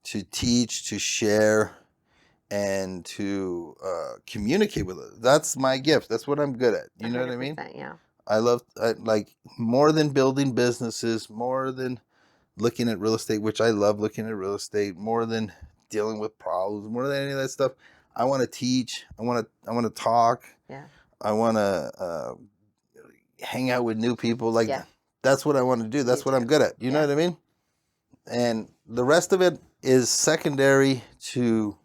to teach, to share, and to communicate with it. That's my gift. That's what I'm good at. You know what I mean?
Yeah.
I love, like, more than building businesses, more than looking at real estate, which I love looking at real estate, more than dealing with problems, more than any of that stuff. I want to teach. I want to talk.
Yeah.
I want to hang out with new people. Like, that's what I want to do. That's what I'm good at. You know what I mean? And the rest of it is secondary to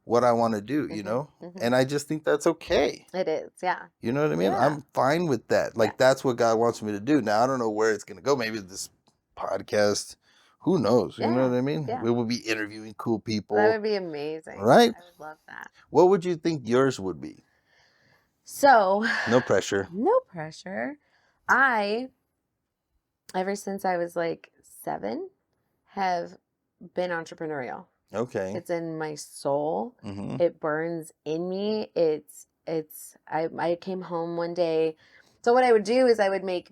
what I want to do, you know? And I just think that's okay.
It is, yeah.
You know what I mean?
Yeah.
I'm fine with that. Like, that's what God wants me to do. Now, I don't know where it's going to go. Maybe this podcast, who knows? You know what I mean?
Yeah.
We will be interviewing cool people.
That would be amazing.
Right?
I would love that.
What would you think yours would be?
So.
No pressure.
No pressure. Ever since I was like 7, have been entrepreneurial.
Okay.
It's in my soul. It burns in me. I came home one day. So what I would do is I would make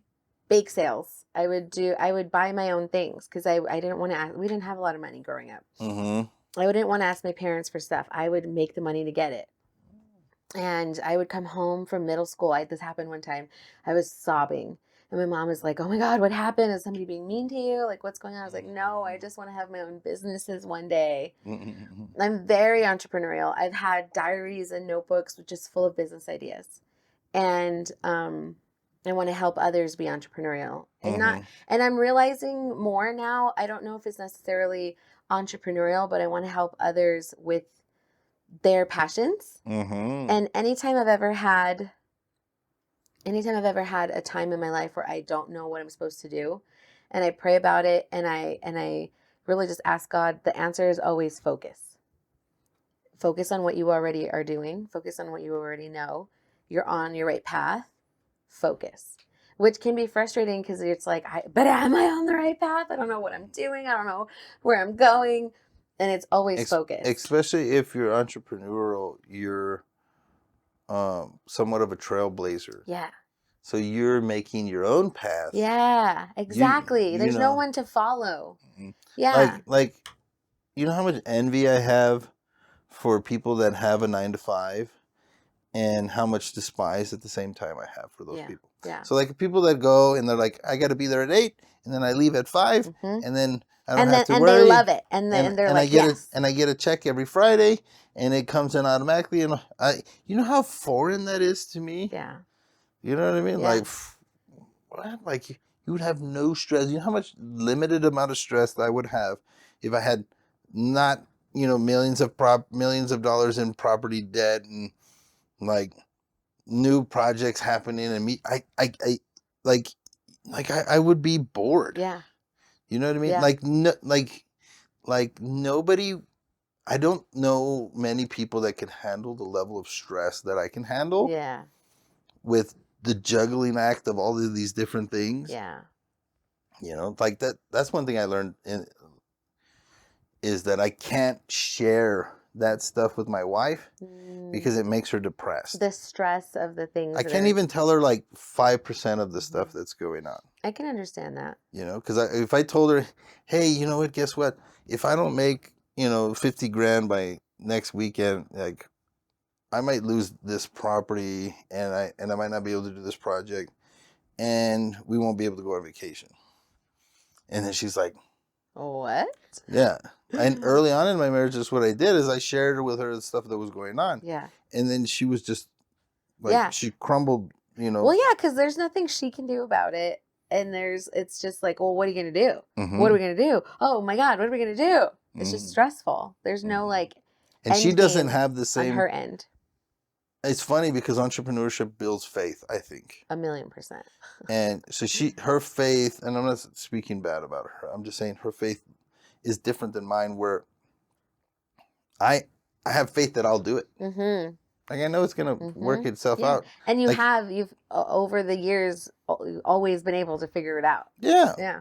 bake sales. I would buy my own things because I didn't want to we didn't have a lot of money growing up. I didn't want to ask my parents for stuff. I would make the money to get it. And I would come home from middle school. This happened one time. I was sobbing. And my mom is like, oh my God, what happened? Is somebody being mean to you? Like, what's going on? I was like, no, I just want to have my own businesses one day. I'm very entrepreneurial. I've had diaries and notebooks just full of business ideas. And I want to help others be entrepreneurial. And I'm realizing more now. I don't know if it's necessarily entrepreneurial, but I want to help others with their passions. And anytime I've ever had a time in my life where I don't know what I'm supposed to do, and I pray about it, and I really just ask God, the answer is always focus. Focus on what you already are doing. Focus on what you already know. You're on your right path. Focus. Which can be frustrating because it's like, but am I on the right path? I don't know what I'm doing. I don't know where I'm going. And it's always focus.
Especially if you're entrepreneurial, you're somewhat of a trailblazer.
Yeah.
So you're making your own path.
Yeah, exactly. There's no one to follow. Yeah.
Like, you know how much envy I have for people that have a 9 to 5, and how much despise at the same time I have for those people.
Yeah.
So like people that go and they're like, I got to be there at 8, and then I leave at 5, and then I don't have to worry.
And they love it, and they're like, yes.
And I get a check every Friday, and it comes in automatically. And you know how foreign that is to me.
Yeah.
You know what I mean?
Yeah.
Like, what? Like you would have no stress. You know how much limited amount of stress that I would have if I had not, millions of dollars in property debt and like new projects happening, and I would be bored.
Yeah.
You know what I mean?
Yeah.
Like nobody. I don't know many people that can handle the level of stress that I can handle.
Yeah.
With the juggling act of all of these different things.
Yeah.
Like that's one thing I learned is that I can't share that stuff with my wife because it makes her depressed.
The stress of the things.
I can't even tell her like 5% of the stuff that's going on.
I can understand that.
Because if I told her, hey, you know what, guess what? If I don't make, 50 grand by next weekend, like I might lose this property and I might not be able to do this project, and we won't be able to go on vacation. And then she's like,
what?
Yeah. And early on in my marriage, just what I did is I shared with her the stuff that was going on.
Yeah.
And then she was just like, she crumbled,
Well, yeah, because there's nothing she can do about it. And it's just like, well, what are you going to do? What are we going to do? Oh my God, what are we going to do? It's just stressful. There's no like,
and she doesn't have the same
on her end.
It's funny because entrepreneurship builds faith, I think.
1,000,000%.
And so her faith, and I'm not speaking bad about her, I'm just saying her faith is different than mine, where I have faith that I'll do it. Like I know it's going to work itself out.
And you've over the years always been able to figure it out.
Yeah.
Yeah.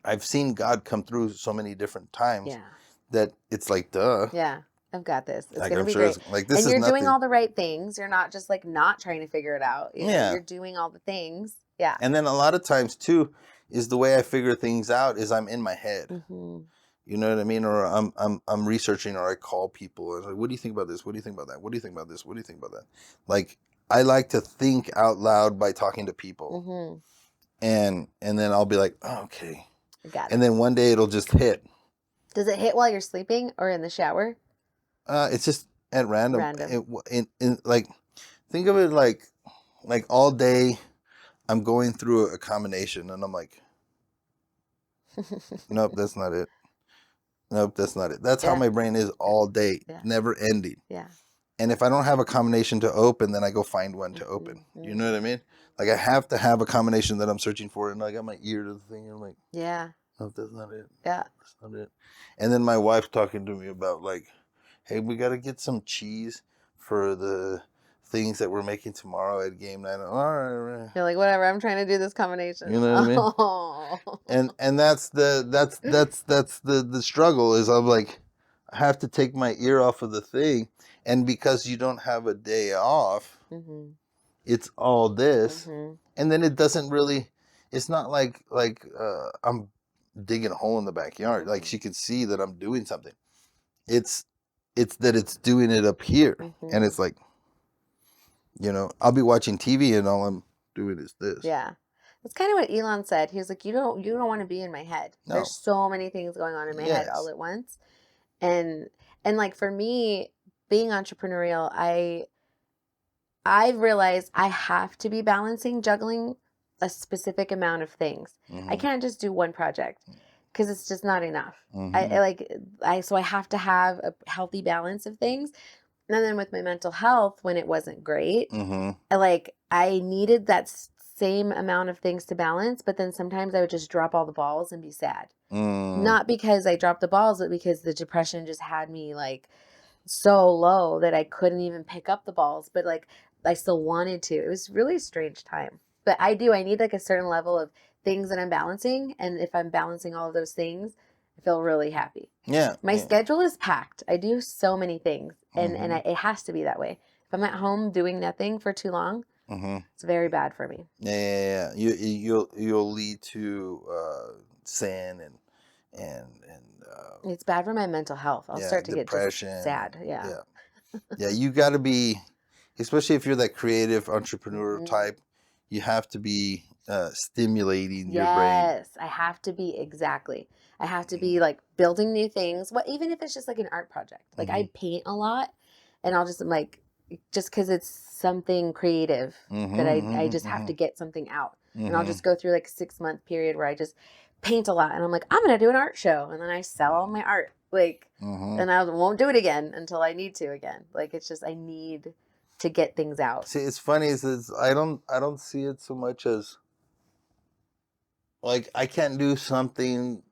I've seen God come through so many different times that it's like, duh.
Yeah. I've got this. It's
like,
going to be
sure
great.
Like, this
and you're
is
doing all the right things. You're not just like not trying to figure it out. You're doing all the things. Yeah.
And then a lot of times too, is the way I figure things out is I'm in my head. You know what I mean? Or I'm researching, or I call people and like, what do you think about this? What do you think about that? What do you think about this? What do you think about that? Like I like to think out loud by talking to people. And then I'll be like, oh, okay.
Got it.
And then one day it'll just hit.
Does it hit while you're sleeping or in the shower?
It's just at random. Like, think of it like all day I'm going through a combination and I'm like, nope, that's not it. Nope, that's not it. That's how my brain is all day, never ending.
Yeah.
And if I don't have a combination to open, then I go find one to open. You know what I mean? Like I have to have a combination that I'm searching for, and I got my ear to the thing, and I'm like, nope, that's not it.
Yeah.
That's not it. And then my wife's talking to me about like, hey, we got to get some cheese for the things that we're making tomorrow at game night. All right.
You're like, whatever, I'm trying to do this combination.
You know what I mean?
Oh.
And that's the struggle is I'm like, I have to take my ear off of the thing. And because you don't have a day off, it's all this. And then it doesn't really, it's not like I'm digging a hole in the backyard. Like she can see that I'm doing something. It's that it's doing it up here. And it's like, I'll be watching TV and all I'm doing is this.
Yeah. That's kind of what Elon said. He was like, you don't want to be in my head.
No.
There's so many things going on in my head all
Yes.
at once. And like for me, being entrepreneurial, I've realized I have to be balancing, juggling a specific amount of things. I
Mm-hmm.
can't just do one project because it's just not enough.
Mm-hmm.
So I have to have a healthy balance of things. And then with my mental health, when it wasn't great,
Mm-hmm.
I needed that same amount of things to balance, but then sometimes I would just drop all the balls and be sad.
Mm.
Not because I dropped the balls, but because the depression just had me like so low that I couldn't even pick up the balls, but like I still wanted to. It was really a strange time. But I need like a certain level of things that I'm balancing. And if I'm balancing all of those things, I feel really happy.
Yeah.
My
Yeah.
schedule is packed. I do so many things, and
Mm-hmm.
it has to be that way. If I'm at home doing nothing for too long,
Mm-hmm.
it's very bad for me.
Yeah. You'll lead to sin and
It's bad for my mental health. I'll
yeah,
start to get just
depression.
sad. Yeah.
Yeah. Yeah, you got to be, especially if you're that creative entrepreneur
Mhm.
type, you have to be stimulating your brain.
Yes, I have to be exactly. I have to be like building new things. What even if it's just like an art project. Like
Mm-hmm.
I paint a lot and I'll just like just cuz it's something creative
Mm-hmm.
that I just have
Mm-hmm.
to get something out. And I'll
Mm-hmm.
just go through like a 6-month period where I just paint a lot and I'm like I'm going to do an art show and then I sell all my art. Like
Mm-hmm.
and I won't do it again until I need to again. Like it's just I need to get things out.
See, it's funny is I don't see it so much as like I can't do something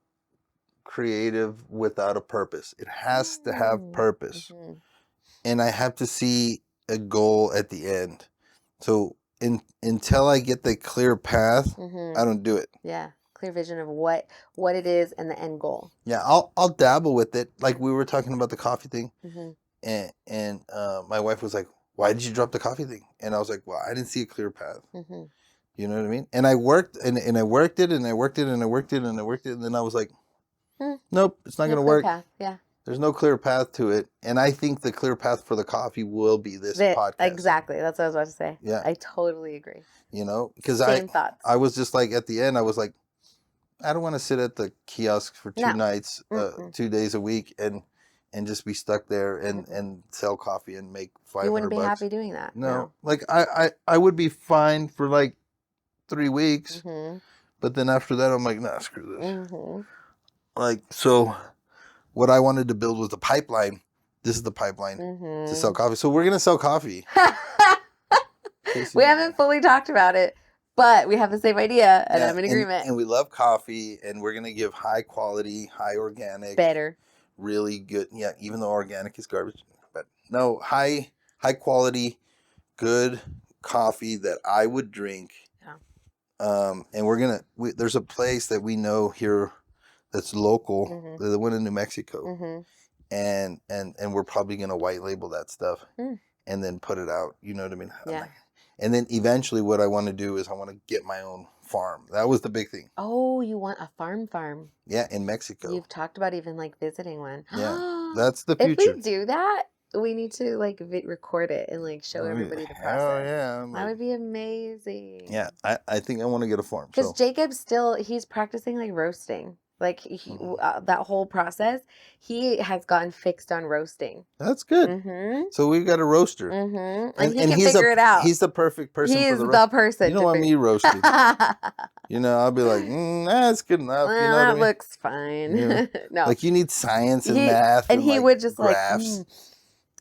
creative without a purpose. It has to have
Mm.
purpose,
Mhm.
and I have to see a goal at the end. So until I get the clear path, I
Mhm.
don't do it.
Yeah, clear vision of what it is and the end goal.
Yeah, I'll dabble with it. Like we were talking about the coffee thing,
Mhm.
and my wife was like, "Why did you drop the coffee thing?" And I was like, "Well, I didn't see a clear path."
Mhm.
You know what I mean? And I worked and I worked it and I worked it and I worked it and I worked it and then I was like,
Mm,
"Nope, it's not
no
gonna
clear
work."
path. Yeah.
There's no clear path to it, and I think the clear path for the coffee will be this podcast.
Exactly. That's what I was about to say.
Yeah,
I totally agree.
because
Same
I
thoughts.
was just like at the end I was like, I don't want to sit at the kiosk for two
No.
nights,
Mm-mm.
2 days a week, and just be stuck there and
Mm-mm.
sell coffee and make
You
500
wouldn't be
bucks.
happy doing that.
No,
No.
like I would be fine for like 3 weeks,
Mhm.
but then after that I'm like, nah, screw this.
Mhm.
Like so, what I wanted to build was the pipeline. This is the pipeline to sell
Mhm.
coffee. So we're gonna sell coffee.
We haven't fully talked about it, but we have the same idea, and
Yeah,
I'm in
and
agreement.
and we love coffee, and we're gonna give high quality, high organic,
Better.
really good. Yeah, even though organic is garbage, but no, high quality, good coffee that I would drink.
Yeah.
And there's a place that we know here that's local,
Mhm.
the one in New Mexico,
Mhm.
and we're probably gonna white label that stuff
Mm.
and then put it out. You know what I mean? I'm
Yeah.
like, and then eventually, what I want to do is I want to get my own farm. That was the big thing.
Oh, you want a farm?
Yeah, in Mexico.
You've talked about even like visiting one.
Yeah, that's the
If we
future.
do that, we need to like record it and like show
I mean,
everybody the
hell
process.
yeah!
That would be amazing.
Yeah, I think I want to get a farm.
Because
So
Jacob he's practicing like roasting. Like
mhm.
that whole process, he has gotten fixed on roasting.
That's good.
Mm-hmm.
So we've got a roaster,
Mm-hmm. And he
and
can figure it out.
he's the perfect person for
He's
the roast.
the
You
person
don't
to
want
figure.
me roasting. I'll be like, that's good enough. You know what I
That
mean?
looks fine.
Yeah.
No,
Like you need science and
he
math
and
and
he
like
would just like
graphs.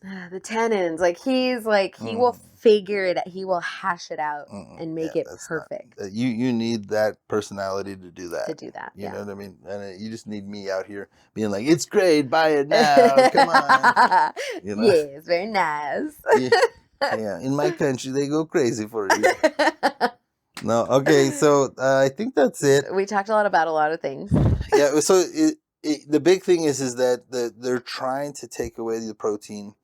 the tannins. Like he will
Mm.
figure it out. He will hash it out and
Yeah,
make it
that's not.
perfect
You need that personality to do
to
that.
do that.
You know
Yeah.
what I mean? And you just need me out here being like, "It's great, buy it now, come on."
Yes, very nice.
Yeah, yeah. In my country, they go crazy for you. No, okay. So I think that's it.
We talked about a lot of things.
Yeah. So the big thing is that they're trying to take away the protein,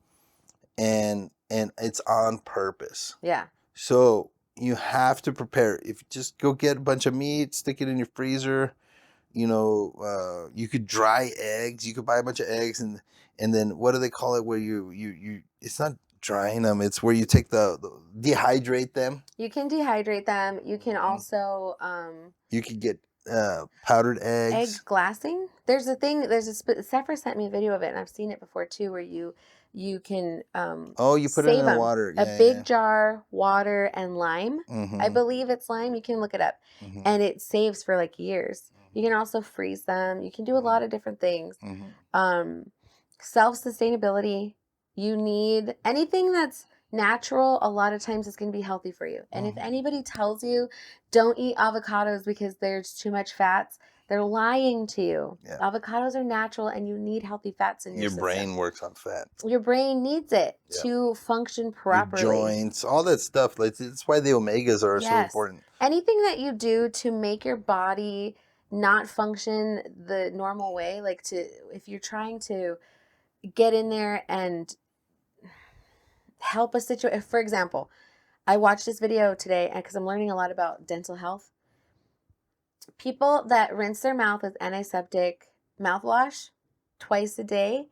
and it's on purpose.
Yeah.
So you have to prepare. If you just go get a bunch of meat, stick it in your freezer. You could dry eggs. You could buy a bunch of eggs and then what do they call it? Where you it's not drying them. It's where you take the dehydrate them.
You can dehydrate them. You can also
You can get powdered
egg
eggs.
glassing. There's a thing. Sephora sent me a video of it, and I've seen it before too, where you can
Oh, you put it
save
in the
them.
water.
A
Yeah,
big
yeah.
jar, water, and lime. I believe it's lime. You can look it up, and it saves for like years. You can also freeze them. You can do a lot of different things. Self-sustainability. You need anything that's natural. A lot of times it's going to be healthy for you. And if anybody tells you don't eat avocados because there's too much fats, they're lying to you.
Yeah.
Avocados are natural, and you need healthy fats in your system.
brain works on fat.
Your brain needs it to function properly.
Your joints, all that stuff. Like, that's why the omegas are so important.
Anything that you do to make your body not function the normal way, like if you're trying to get in there and help a situation. For example, I watched this video today because I'm learning a lot about dental health. People that rinse their mouth with antiseptic mouthwash twice a day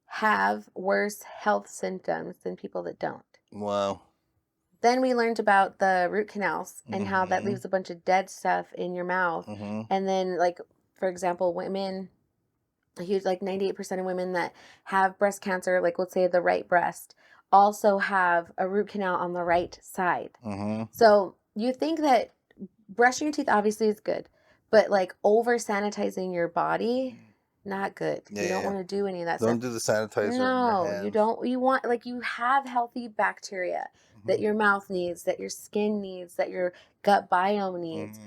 have worse health symptoms than people that don't.
Wow.
Then we learned about the root canals and how that leaves a bunch of dead stuff in your mouth. And then, like, for example, women, a huge, like 98% of women that have breast cancer, like let's say the right breast, also have a root canal on the right side. So you think that brushing your teeth obviously is good, but like over sanitizing your body, not good. You don't want to do any of that stuff.
Don't do the sanitizer.
No, you don't. You want, like, you have healthy bacteria that your mouth needs, that your skin needs, that your gut biome needs.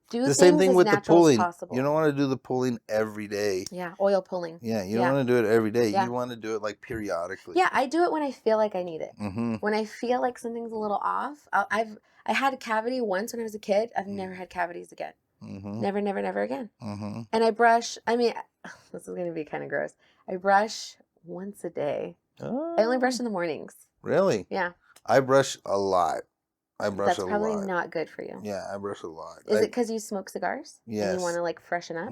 Do
the same thing
as
with the
natural as
pulling.
possible.
You don't want to do the pulling every day.
Yeah, oil pulling.
Yeah, you don't want to do it every day.
Yeah.
You want to do it like periodically.
Yeah, I do it when I feel like I need it. When I feel like something's a little off. I had a cavity once when I was a kid. I've never had cavities again. Never, never, never again. And I brush. I mean, this is going to be kind of gross. I brush once a day.
Oh.
I only brush in the mornings.
Really?
Yeah.
I brush a lot. That's
probably not good for you.
Yeah, I brush a lot.
Is it because you smoke cigars?
Yes.
And you want to like freshen up?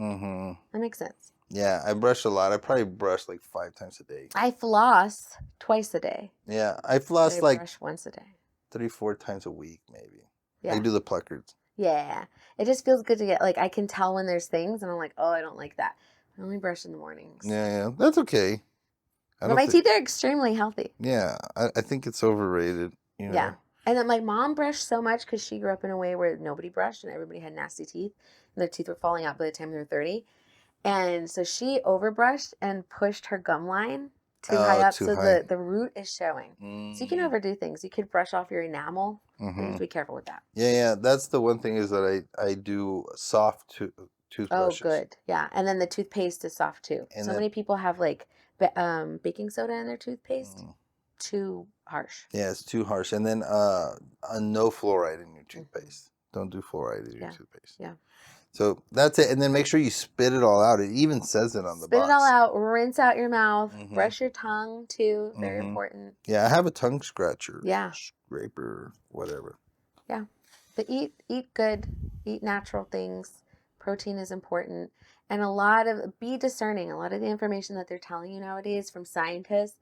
That makes sense.
Yeah, I brush a lot. I probably brush like 5 times a day.
I floss twice a day.
Yeah, I floss like
brush once a day.
3-4 times a week, maybe.
Yeah.
I do the pluckers.
Yeah. It just feels good to get, like, I can tell when there's things and I'm like, oh, I don't like that. I only brush in the mornings.
Yeah, that's okay.
But my teeth are extremely healthy.
Yeah, I think it's overrated. You know?
Yeah. And then my mom brushed so much because she grew up in a way where nobody brushed and everybody had nasty teeth. And their teeth were falling out by the time they were 30. And so she overbrushed and pushed her gum line too high up, so the root is showing. So you can overdo things. You could brush off your enamel. You have to be careful with that.
Yeah. That's the one thing is that I do soft toothbrushes.
Oh, good. Yeah. And then the toothpaste is soft too. And so many people have like baking soda in their toothpaste. Too harsh.
Yeah, it's too harsh. And then no fluoride in your toothpaste. Don't do fluoride in your toothpaste.
Yeah.
So that's it. And then make sure you spit it all out. It even says it on the box.
Spit it all out. Rinse out your mouth. Brush your tongue too. Very important.
Yeah, I have a tongue scratcher.
Yeah.
Scraper, whatever.
Yeah. But eat good. Eat natural things. Protein is important. And be discerning. A lot of the information that they're telling you nowadays from scientists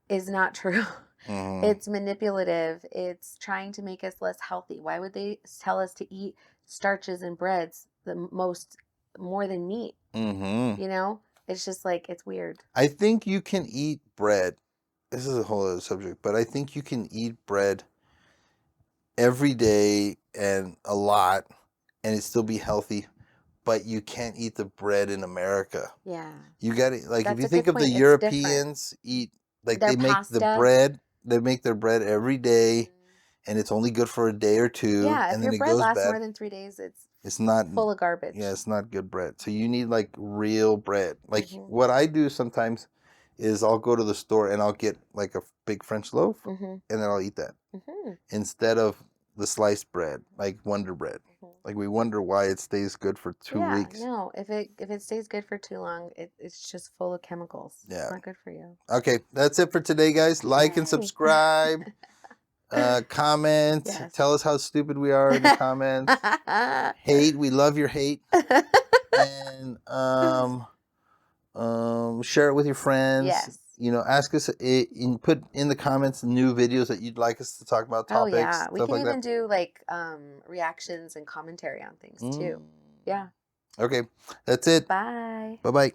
is not true. It's manipulative. It's trying to make us less healthy. Why would they tell us to eat starches and breads more than meat? You know, it's just like, it's weird.
I think you can eat bread. This is a whole other subject, but I think you can eat bread every day and a lot and it still be healthy, but you can't eat the bread in America.
Yeah.
You got to, like,
That's
if you think of the Europeans eat, like,
their
they make
pasta.
the bread, they make their bread every day and it's only good for a day or two.
Yeah,
and
if
then
your
it
bread
goes
lasts
bad.
more than 3 days, it's
not
full of garbage.
Yeah, it's not good bread. So you need like real bread. Like what I do sometimes is I'll go to the store and I'll get like a big French loaf and then I'll eat that instead of the sliced bread, like Wonder Bread. Like we wonder why it stays good for 2 weeks.
Yeah, no, if it stays good for too long, it's just full of chemicals. Yeah, it's not good for you.
Okay, that's it for today, guys. Like and subscribe. Comment. Yes. Tell us how stupid we are in the comments. Hate. We love your hate. And share it with your friends. Yes. ask us, put in the comments new videos that you'd like us to talk about,
Oh
topics,
yeah, we
stuff
can
like that.
even do like reactions and commentary on things
Mm.
too. Yeah.
Okay, that's it.
Bye.
Bye bye.